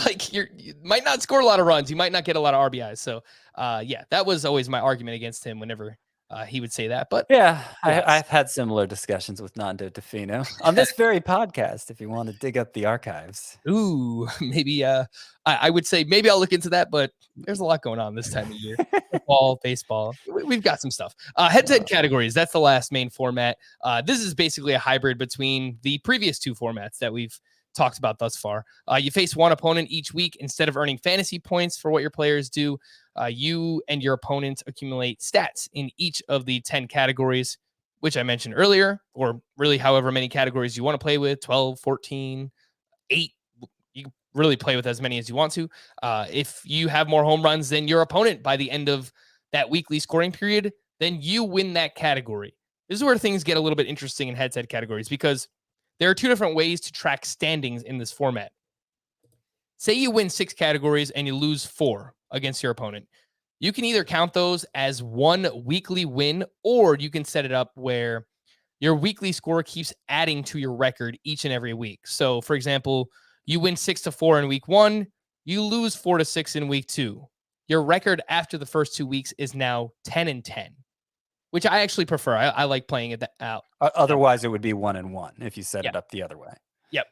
like you might not score a lot of runs. You might not get a lot of RBIs. So yeah, that was always my argument against him whenever he would say that. But yeah, I've had similar discussions with Nando DeFino on this very podcast, if you want to dig up the archives. Ooh, maybe I would say maybe I'll look into that, but there's a lot going on this time of year. Football, baseball. We've got some stuff. Head-to-head categories. That's the last main format. This is basically a hybrid between the previous 2 formats that we've talked about thus far. You face one opponent each week. Instead of earning fantasy points for what your players do, you and your opponent accumulate stats in each of the 10 categories, which I mentioned earlier, or really however many categories you want to play with, 12, 14, 8. You can really play with as many as you want to. If you have more home runs than your opponent by the end of that weekly scoring period, then you win that category. This is where things get a little bit interesting in head-to-head categories because there are two different ways to track standings in this format. Say you win 6 categories and you lose 4 against your opponent. You can either count those as one weekly win, or you can set it up where your weekly score keeps adding to your record each and every week. So, for example, you win 6-4 in week 1, you lose 4-6 in week 2. Your record after the first 2 weeks is now 10-10, which I actually prefer. I like playing it out. Otherwise, it would be 1-1 if you set it up the other way. Yep.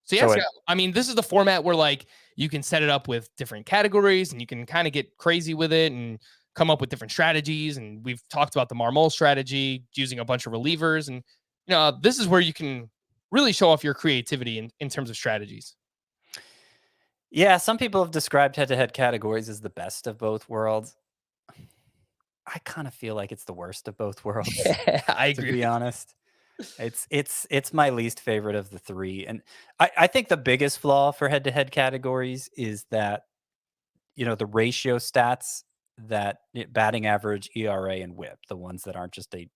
So yeah, I mean, this is the format where like you can set it up with different categories and you can kind of get crazy with it and come up with different strategies. And we've talked about the Marmol strategy, using a bunch of relievers. And, this is where you can really show off your creativity in terms of strategies. Yeah, some people have described head-to-head categories as the best of both worlds. I kind of feel like it's the worst of both worlds. Yeah, I agree. To be honest, it's my least favorite of the 3, and I think the biggest flaw for head-to-head categories is that the ratio stats that batting average, ERA, and WHIP, the ones that aren't just a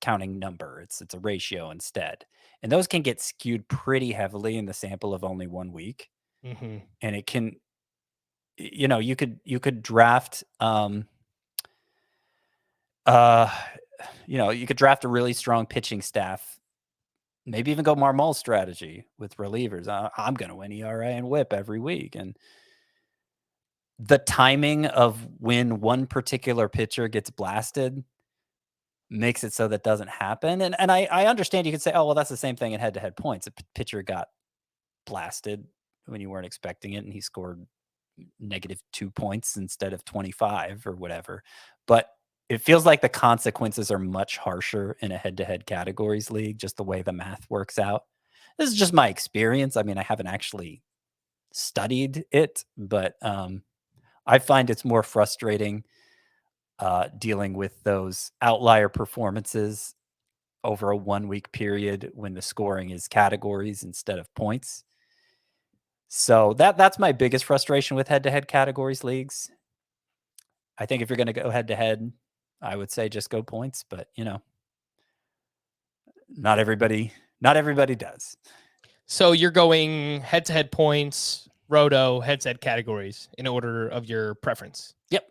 counting number, it's a ratio instead, and those can get skewed pretty heavily in the sample of only 1 week, and it can, you could draft you could draft a really strong pitching staff, maybe even go Marmol's strategy with relievers. I'm going to win ERA and WHIP every week. And the timing of when one particular pitcher gets blasted makes it so that doesn't happen. And I understand you could say, oh, well, that's the same thing in head-to-head points. A pitcher got blasted when you weren't expecting it, and he scored -2 points instead of 25 or whatever. But it feels like the consequences are much harsher in a head-to-head categories league, just the way the math works out. This is just my experience. I mean, I haven't actually studied it, but I find it's more frustrating dealing with those outlier performances over a 1-week period when the scoring is categories instead of points. So that's my biggest frustration with head-to-head categories leagues. I think if you're going to go head-to-head, I would say just go points, but not everybody does. So you're going head-to-head points, Roto, head-to-head categories in order of your preference. Yep.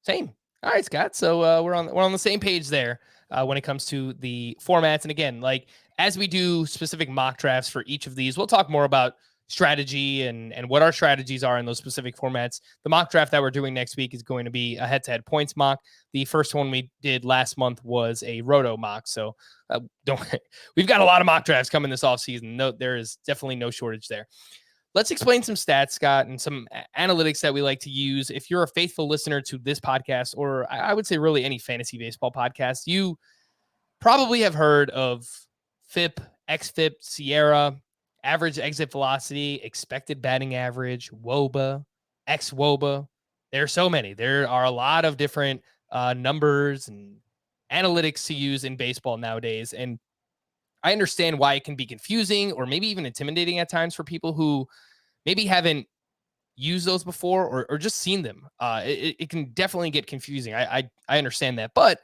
Same. All right, Scott. So we're on the same page there when it comes to the formats. And again, like as we do specific mock drafts for each of these, we'll talk more about strategy and what our strategies are in those specific formats. The mock draft that we're doing next week is going to be a head-to-head points mock. The first one we did last month was a Roto mock. So we've got a lot of mock drafts coming this offseason. No, there is definitely no shortage there. Let's explain some stats, Scott, and some analytics that we like to use. If you're a faithful listener to this podcast, or I would say really any fantasy baseball podcast, you probably have heard of FIP, XFIP, Sierra, average exit velocity, expected batting average, WOBA, xWOBA. There are so many. There are a lot of different numbers and analytics to use in baseball nowadays. And I understand why it can be confusing or maybe even intimidating at times for people who maybe haven't used those before or just seen them. It can definitely get confusing. I understand that. But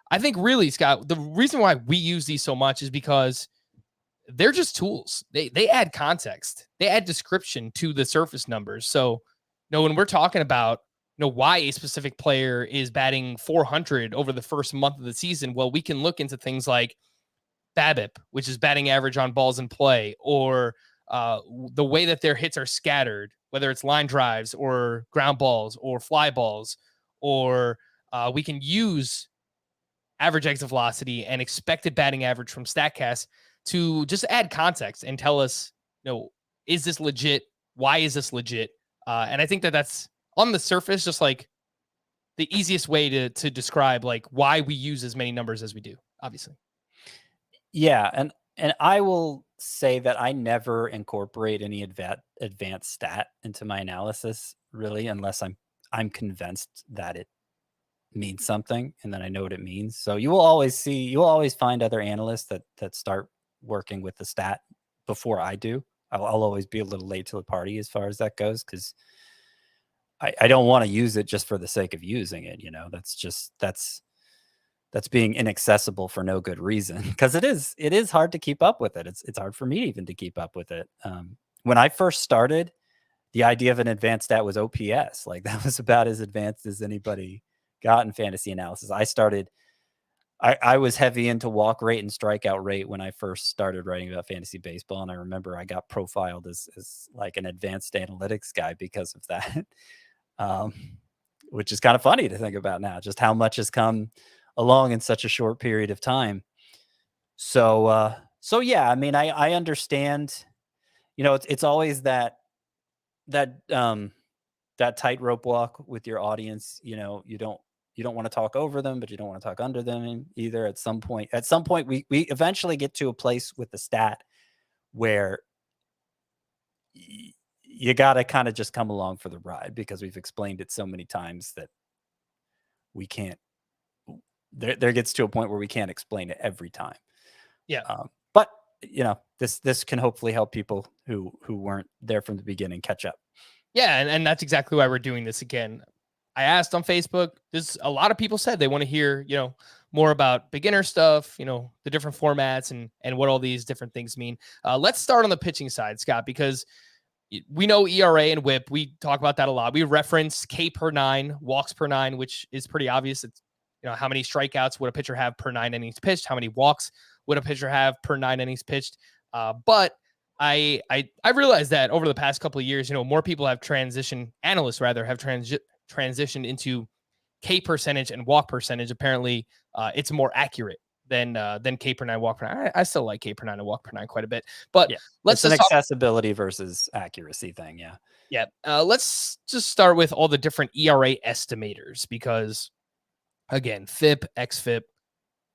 I think really, Scott, the reason why we use these so much is because they're just tools. They add context. They add description to the surface numbers. So, when we're talking about, why a specific player is batting 400 over the first month of the season, well, we can look into things like BABIP, which is batting average on balls in play, or the way that their hits are scattered, whether it's line drives or ground balls or fly balls, or we can use average exit velocity and expected batting average from StatCast to just add context and tell us, is this legit? Why is this legit? And I think that that's on the surface, just like the easiest way to describe like why we use as many numbers as we do, obviously. Yeah, and I will say that I never incorporate any advanced stat into my analysis, really, unless I'm convinced that it means something and then I know what it means. So you will always find other analysts that start working with the stat before I do. I'll always be a little late to the party as far as that goes, because I don't want to use it just for the sake of using it. That's that's being inaccessible for no good reason, because it is hard to keep up with it. It's hard for me even to keep up with it. When I first started, the idea of an advanced stat was OPS. Like, that was about as advanced as anybody got in fantasy analysis. I was heavy into walk rate and strikeout rate when I first started writing about fantasy baseball. And I remember I got profiled as like an advanced analytics guy because of that. Which is kind of funny to think about now, just how much has come along in such a short period of time. So yeah, I mean, I understand, it's always that tightrope walk with your audience. You don't want to talk over them, but you don't want to talk under them either. At some point, we eventually get to a place with the stat where you got to kind of just come along for the ride, because we've explained it so many times that we can't, there gets to a point where we can't explain it every time. Yeah. But this can hopefully help people who weren't there from the beginning catch up. Yeah, and that's exactly why we're doing this again. I asked on Facebook, there's a lot of people said they want to hear, more about beginner stuff, the different formats and what all these different things mean. Let's start on the pitching side, Scott, because we know ERA and WHIP. We talk about that a lot. We reference K per 9, walks per 9, which is pretty obvious. It's, how many strikeouts would a pitcher have per 9 innings pitched? How many walks would a pitcher have per 9 innings pitched? But I realized that over the past couple of years, more people have analysts rather have transitioned into K percentage and walk percentage. Apparently, it's more accurate than K per 9, walk per 9. I still like K per 9 and walk per 9 quite a bit, but Yeah, let's it's just an accessibility versus accuracy thing. Yeah. Yeah. Let's just start with all the different ERA estimators, because again, FIP, XFIP,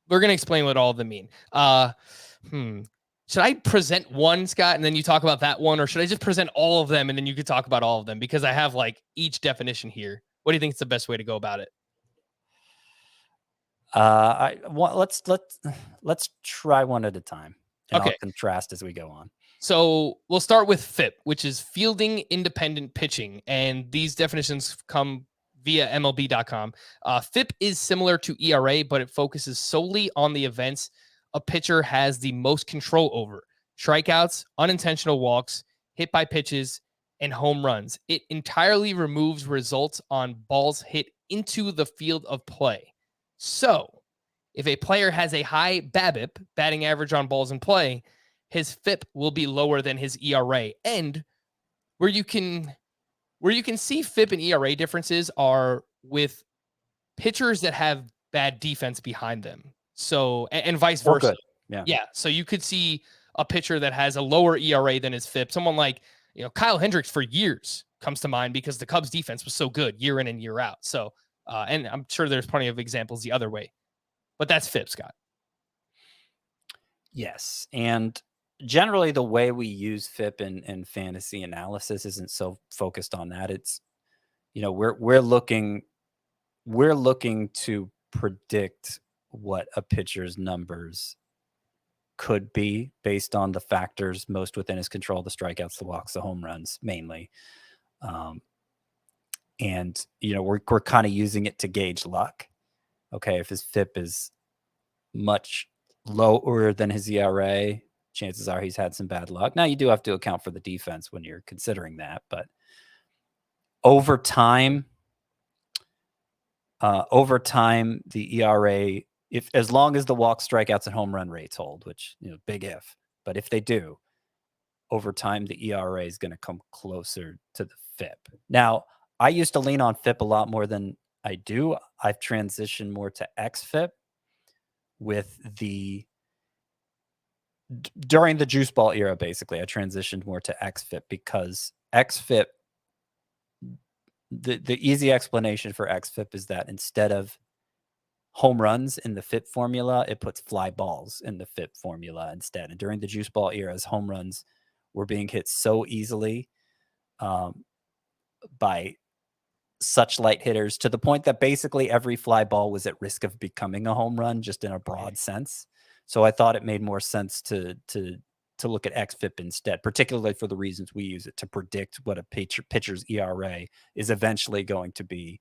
we're going to explain what all of them mean. Should I present one, Scott, and then you talk about that one, or should I just present all of them and then you could talk about all of them? Because I have like each definition here. What do you think is the best way to go about it? Let's try one at a time, and Okay. I'll contrast as we go on. So we'll start with FIP, which is fielding independent pitching. And these definitions come via MLB.com. FIP is similar to ERA, but it focuses solely on the events a pitcher has the most control over: strikeouts, unintentional walks, hit by pitches, and home runs. It entirely removes results on balls hit into the field of play. So if a player has a high BABIP, batting average on balls in play, his FIP will be lower than his ERA. And where you can see FIP and ERA differences are with pitchers that have bad defense behind them. So, and vice versa. Good. Yeah. Yeah. So you could see a pitcher that has a lower ERA than his FIP. Someone like, Kyle Hendricks for years comes to mind because the Cubs defense was so good year in and year out. So, and I'm sure there's plenty of examples the other way, but that's FIP, Scott. Yes. And generally the way we use FIP in fantasy analysis isn't so focused on that. It's, we're looking to predict what a pitcher's numbers could be based on the factors most within his control: the strikeouts, the walks, the home runs, mainly. And we're kind of using it to gauge luck. Okay, if his FIP is much lower than his ERA, chances are he's had some bad luck. Now, you do have to account for the defense when you're considering that, but over time, the ERA, as long as the walks, strikeouts, and home run rates hold, which, big if, but if they do, over time, the ERA is going to come closer to the FIP. Now, I used to lean on FIP a lot more than I do. I've transitioned more to XFIP during the juice ball era. Basically, I transitioned more to XFIP because XFIP, the easy explanation for XFIP is that instead of home runs in the FIP formula, it puts fly balls in the FIP formula instead. And during the juice ball eras, home runs were being hit so easily by such light hitters, to the point that basically every fly ball was at risk of becoming a home run, just in a broad sense. So I thought it made more sense to look at XFIP instead, particularly for the reasons we use it to predict what a pitcher's ERA is eventually going to be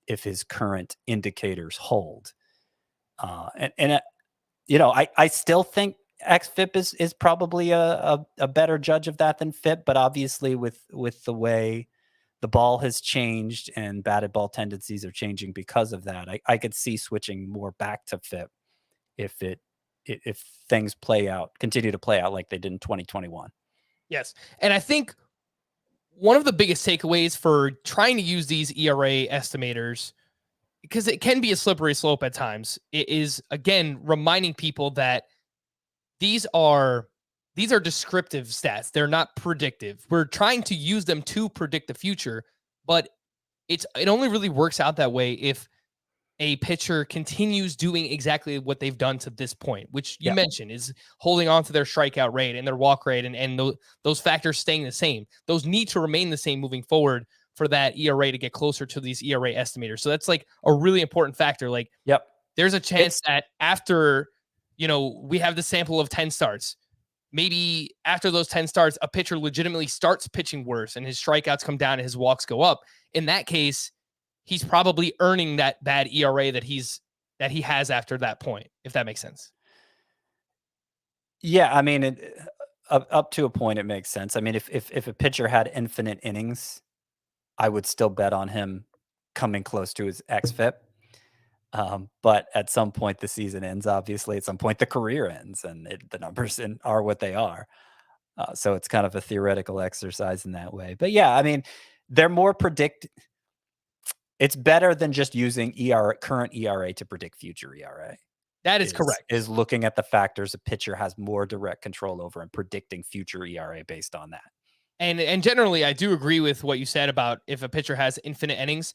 if his current indicators hold. I still think xFIP is probably a better judge of that than FIP, but obviously with the way the ball has changed and batted ball tendencies are changing because of that, I could see switching more back to FIP if things continue to play out like they did in 2021. Yes. And I think one of the biggest takeaways for trying to use these ERA estimators, because it can be a slippery slope at times, it is, again, reminding people that these are descriptive stats. They're not predictive. We're trying to use them to predict the future, but it only really works out that way if a pitcher continues doing exactly what they've done to this point, which you mentioned is holding on to their strikeout rate and their walk rate, and those factors staying the same. Those need to remain the same moving forward for that ERA to get closer to these ERA estimators. So that's like a really important factor. Like, there's a chance that after, we have the sample of 10 starts, maybe after those 10 starts, a pitcher legitimately starts pitching worse and his strikeouts come down and his walks go up. In that case, he's probably earning that bad ERA that he has after that point, if that makes sense. Yeah, I mean, up to a point, it makes sense. I mean, if a pitcher had infinite innings, I would still bet on him coming close to his xFIP. But at some point, the season ends. Obviously, at some point, the career ends, and the numbers are what they are. So it's kind of a theoretical exercise in that way. But yeah, I mean, they're more It's better than just using current ERA to predict future ERA. That is correct. Is looking at the factors a pitcher has more direct control over and predicting future ERA based on that. And generally, I do agree with what you said about if a pitcher has infinite innings,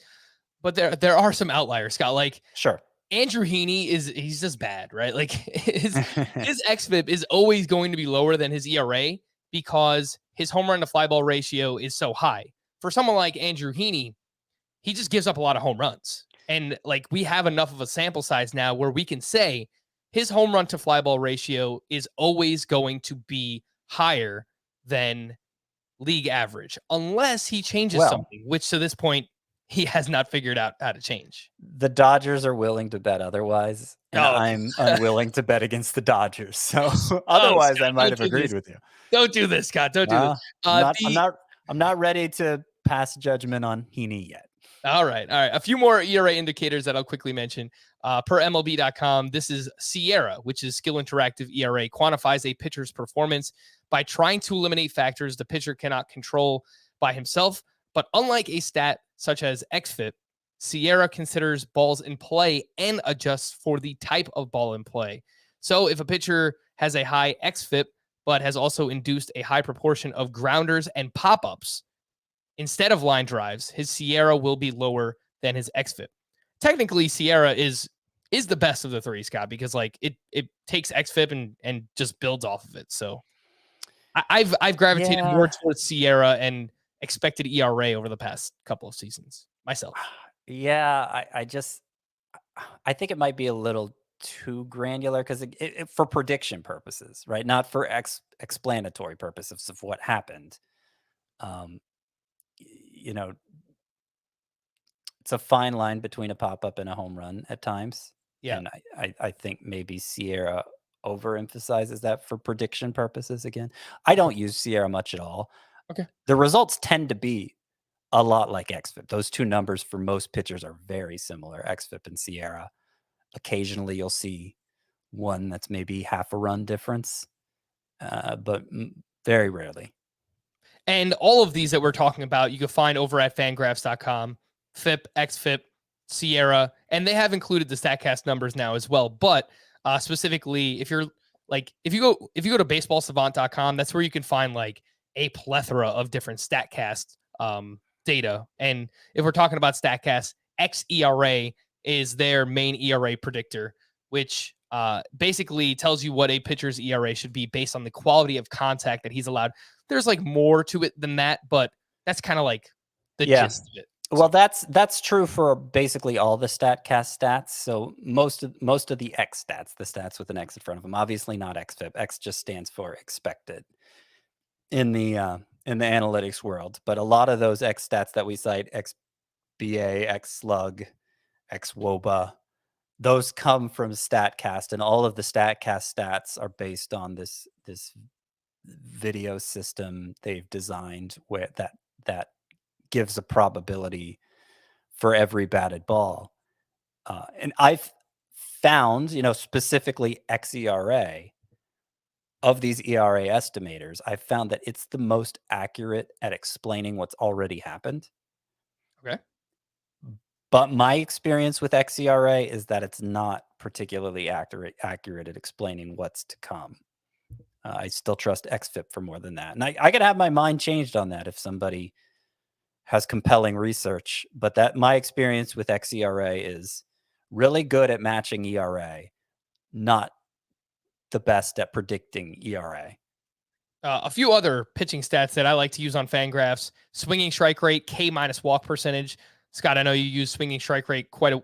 but there are some outliers, Scott. Like, sure, Andrew Heaney he's just bad, right? Like his xFIP is always going to be lower than his ERA because his home run to fly ball ratio is so high. For someone like Andrew Heaney, he just gives up a lot of home runs. And like, we have enough of a sample size now where we can say his home run to fly ball ratio is always going to be higher than league average, unless he changes something, which to this point, he has not figured out how to change. The Dodgers are willing to bet otherwise, and I'm unwilling to bet against the Dodgers. So otherwise, Scott, I might have agreed with you. Don't do this, Scott. Don't do this. I'm not ready to pass judgment on Heaney yet. All right. A few more ERA indicators that I'll quickly mention. Per MLB.com, this is Sierra, which is Skill Interactive ERA, quantifies a pitcher's performance by trying to eliminate factors the pitcher cannot control by himself. But unlike a stat such as xFIP, Sierra considers balls in play and adjusts for the type of ball in play. So if a pitcher has a high xFIP, but has also induced a high proportion of grounders and pop-ups instead of line drives, his Sierra will be lower than his xFIP. Technically, Sierra is the best of the three, Scott, because like it takes xFIP and just builds off of it. So I've gravitated more towards Sierra and expected ERA over the past couple of seasons myself. Yeah, I think it might be a little too granular because for prediction purposes, right? Not for explanatory purposes of what happened. It's a fine line between a pop-up and a home run at times. Yeah. And I think maybe Sierra overemphasizes that for prediction purposes again. I don't use Sierra much at all. Okay. The results tend to be a lot like xFIP. Those two numbers for most pitchers are very similar, xFIP and Sierra. Occasionally you'll see one that's maybe half a run difference, but very rarely. And all of these that we're talking about, you can find over at fangraphs.com, FIP, xFIP, Sierra, and they have included the StatCast numbers now as well. But specifically, if you go to baseballsavant.com, that's where you can find like a plethora of different StatCast data. And if we're talking about StatCast, xERA is their main ERA predictor, which basically tells you what a pitcher's ERA should be based on the quality of contact that he's allowed. There's like more to it than that, but that's kind of like the gist of it. Well, that's true for basically all the StatCast stats. So most of the X stats, the stats with an X in front of them, obviously not xFIP. X just stands for expected in the analytics world. But a lot of those X stats that we cite, XBA, X slug, X WOBA, those come from StatCast, and all of the StatCast stats are based on this video system they've designed where that gives a probability for every batted ball. And I've found, specifically xERA, of these ERA estimators, I've found that it's the most accurate at explaining what's already happened. Okay. But my experience with xERA is that it's not particularly accurate at explaining what's to come. I still trust xFIP for more than that. And I could have my mind changed on that if somebody has compelling research. But that my experience with xERA is really good at matching ERA, not the best at predicting ERA. A few other pitching stats that I like to use on Fangraphs: swinging strike rate, K minus walk percentage. Scott, I know you use swinging strike rate quite a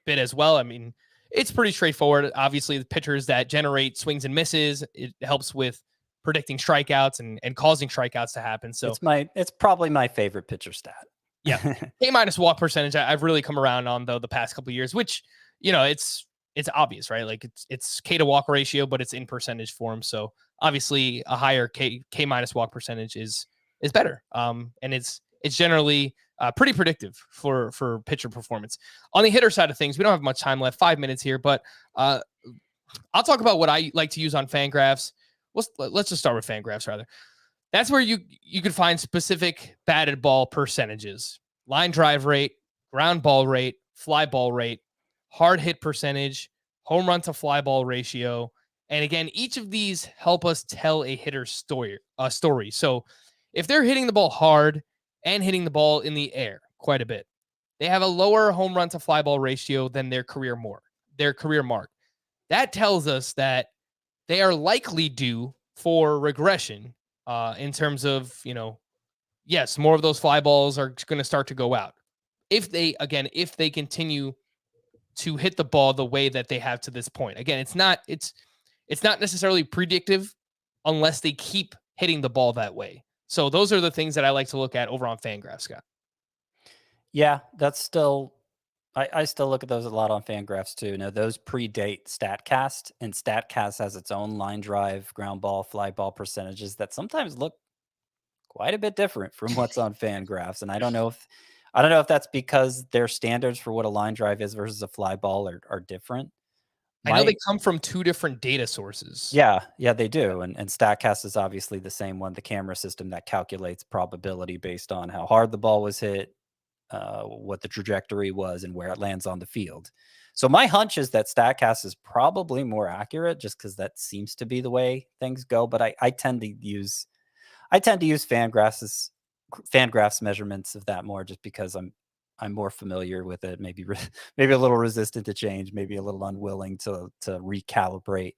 bit as well. I mean, it's pretty straightforward. Obviously, the pitchers that generate swings and misses, it helps with predicting strikeouts and causing strikeouts to happen. So it's probably my favorite pitcher stat. yeah, K minus walk percentage, I've really come around on though the past couple of years, which, it's obvious, right? Like it's K to walk ratio, but it's in percentage form. So obviously a higher K minus walk percentage is better. And it's generally pretty predictive for pitcher performance. On the hitter side of things, we don't have much time left, 5 minutes here, but I'll talk about what I like to use on Fangraphs. Let's just start with Fangraphs rather. That's where you could find specific batted ball percentages: line drive rate, ground ball rate, fly ball rate, hard hit percentage, home run to fly ball ratio. And again, each of these help us tell a hitter's story. So if they're hitting the ball hard and hitting the ball in the air quite a bit, they have a lower home run to fly ball ratio than their career mark. That tells us that they are likely due for regression in terms of, yes, more of those fly balls are going to start to go out if they continue to hit the ball the way that they have to this point. Again, it's not necessarily predictive unless they keep hitting the ball that way. So those are the things that I like to look at over on Fangraphs, Scott. Yeah, that's still I still look at those a lot on Fangraphs too. Now those predate StatCast, and StatCast has its own line drive, ground ball, fly ball percentages that sometimes look quite a bit different from what's on Fangraphs. And I don't know if that's because their standards for what a line drive is versus a fly ball are different. I know they come from two different data sources. Yeah, they do. And StatCast is obviously the same one, the camera system that calculates probability based on how hard the ball was hit, what the trajectory was, and where it lands on the field. So my hunch is that StatCast is probably more accurate just because that seems to be the way things go. But I tend to use Fangraphs measurements of that more just because I'm more familiar with it. Maybe a little resistant to change, maybe a little unwilling to recalibrate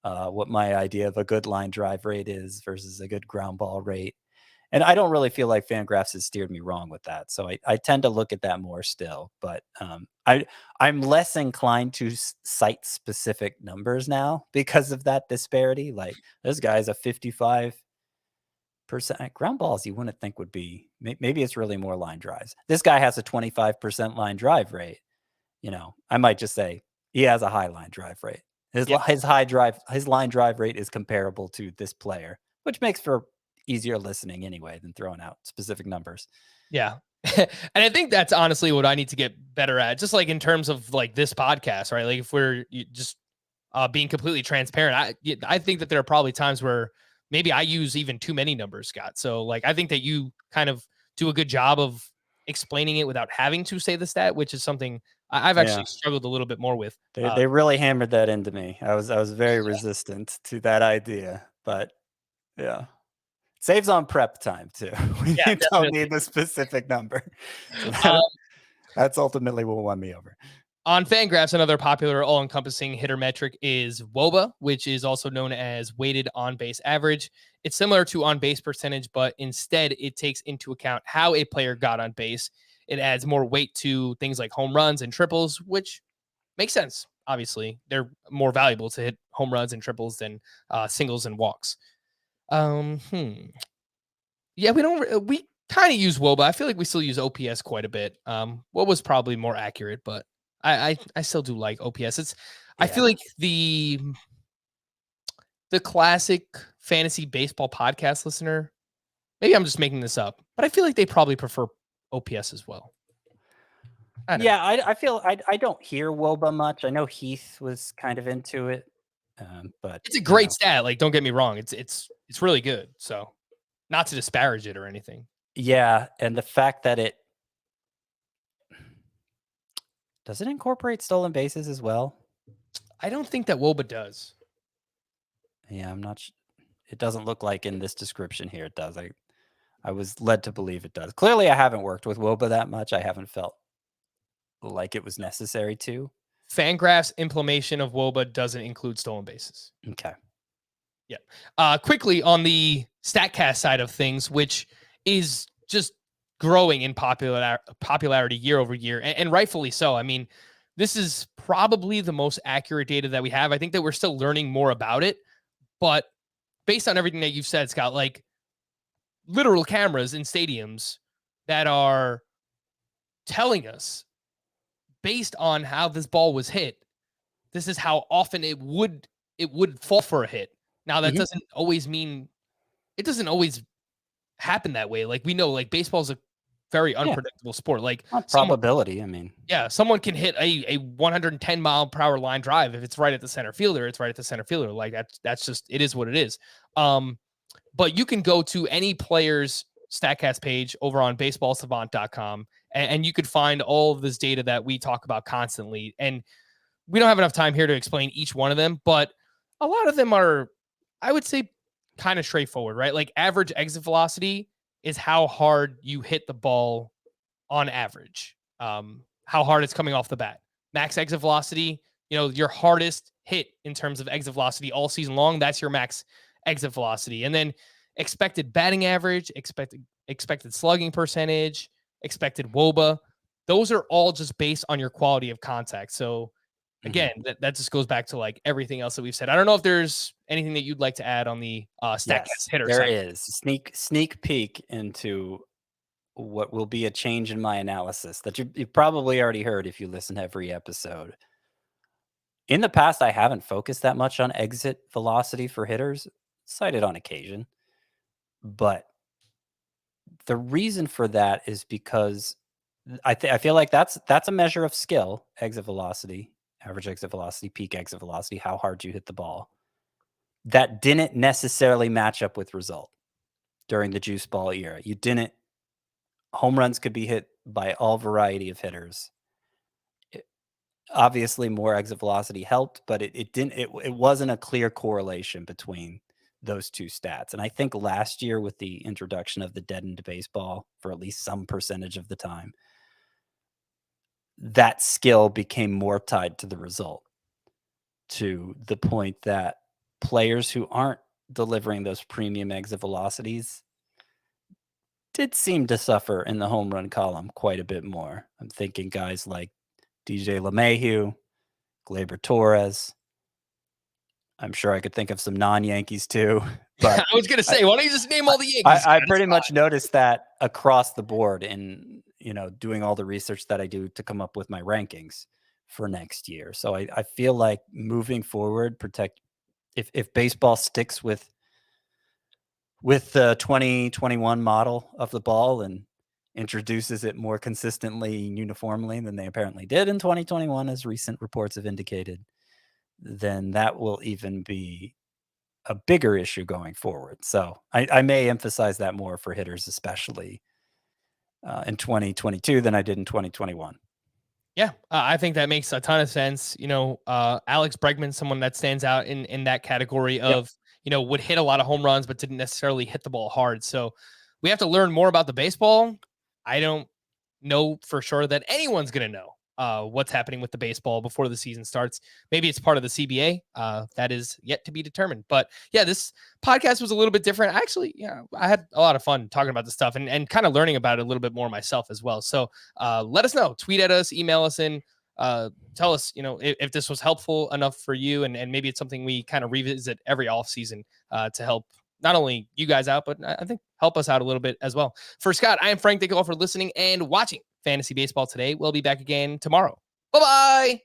what my idea of a good line drive rate is versus a good ground ball rate. And I don't really feel like Fangraphs has steered me wrong with that. So I tend to look at that more still. But I'm less inclined to cite specific numbers now because of that disparity. Like this guy's a 55% ground balls you wouldn't think would be. Maybe it's really more line drives. This guy has a 25% line drive rate. I might just say he has a high line drive rate. His line drive rate is comparable to this player, which makes for easier listening anyway than throwing out specific numbers. Yeah. And I think that's honestly what I need to get better at, just like in terms of like this podcast, right? Like if we're just being completely transparent, I think that there are probably times where maybe I use even too many numbers, Scott. So like, I think that you kind of do a good job of explaining it without having to say the stat, which is something I've actually struggled a little bit more with. They really hammered that into me. I was very resistant to that idea, but yeah. Saves on prep time too. When you don't need the specific number. So that's ultimately what won me over. On Fangraphs, another popular all-encompassing hitter metric is WOBA, which is also known as weighted on-base average. It's similar to on-base percentage, but instead it takes into account how a player got on base. It adds more weight to things like home runs and triples, which makes sense. Obviously, they're more valuable to hit home runs and triples than singles and walks. Yeah, we kind of use WOBA. I feel like we still use OPS quite a bit. What was probably more accurate, but I still do like OPS. I feel Yeah. like the classic fantasy baseball podcast listener, maybe I'm just making this up, but I feel like they probably prefer OPS as well. I don't know. Yeah, I feel I don't hear Woba much. I know Heath was kind of into it, but It's a great stat. Like, don't get me wrong. It's really good. So not to disparage it or anything. yeah, and the fact that does it incorporate stolen bases as well? I don't think that Woba does. Yeah, I'm not. It doesn't look like in this description here it does. I was led to believe it does. Clearly, I haven't worked with Woba that much. I haven't felt like it was necessary to. Fangraphs implementation of Woba doesn't include stolen bases. Okay. Yeah. Quickly on the StatCast side of things, which is just growing in popularity year over year, and rightfully so. I mean, this is probably the most accurate data that we have. I think that we're still learning more about it, but based on everything that you've said, Scott, like literal cameras in stadiums that are telling us based on how this ball was hit, this is how often it would fall for a hit. Now that Mhm. doesn't always mean it doesn't always happen that way. Like we know, like baseball is a very Yeah. unpredictable sport. Like On probability, I mean. yeah, someone can hit a 110 mile per hour line drive. If it's right at the center fielder, it's right at the center fielder. Like that's just it is what it is. But you can go to any player's StatCast page over on baseballsavant.com and you could find all of this data that we talk about constantly. And we don't have enough time here to explain each one of them, but a lot of them are, I would say, kind of straightforward, right? Like average exit velocity is how hard you hit the ball on average, how hard it's coming off the bat. Max exit velocity, your hardest hit in terms of exit velocity all season long, that's your max exit velocity. And then expected batting average, expected slugging percentage, expected WOBA. Those are all just based on your quality of contact. So again, that just goes back to like everything else that we've said. I don't know if there's anything that you'd like to add on the StatCast Yes, hitter there side. is. Sneak peek into what will be a change in my analysis that you've probably already heard if you listen to every episode. In the past, I haven't focused that much on exit velocity for hitters, cited on occasion. But the reason for that is because I feel like that's a measure of skill, exit velocity, average exit velocity, peak exit velocity, how hard you hit the ball. That didn't necessarily match up with result during the juice ball era. You didn't home runs could be hit by all variety of hitters. Obviously, more exit velocity helped, but it didn't. It wasn't a clear correlation between those two stats. And I think last year, with the introduction of the deadened baseball for at least some percentage of the time, that skill became more tied to the result, to the point that players who aren't delivering those premium exit velocities did seem to suffer in the home run column quite a bit more. I'm thinking guys like DJ LeMahieu, Gleyber Torres. I'm sure I could think of some non-Yankees too, but I was going to say, why don't you just name all the Yankees? I pretty much noticed that across the board in, doing all the research that I do to come up with my rankings for next year. So I feel like moving forward, if baseball sticks with the 2021 model of the ball and introduces it more consistently and uniformly than they apparently did in 2021, as recent reports have indicated, then that will even be a bigger issue going forward. So I may emphasize that more for hitters, especially in 2022 than I did in 2021. Yeah, I think that makes a ton of sense. Alex Bregman, someone that stands out in that category Yep. of, would hit a lot of home runs, but didn't necessarily hit the ball hard. So we have to learn more about the baseball. I don't know for sure that anyone's going to know what's happening with the baseball before the season starts. Maybe it's part of the CBA. That is yet to be determined. But yeah, this podcast was a little bit different. Actually, yeah, I had a lot of fun talking about this stuff and kind of learning about it a little bit more myself as well. So let us know, tweet at us, email us in, tell us, if this was helpful enough for you. And maybe it's something we kind of revisit every off season to help not only you guys out, but I think help us out a little bit as well. For Scott, I am Frank. Thank you all for listening and watching Fantasy Baseball today. We'll be back again tomorrow. Bye-bye.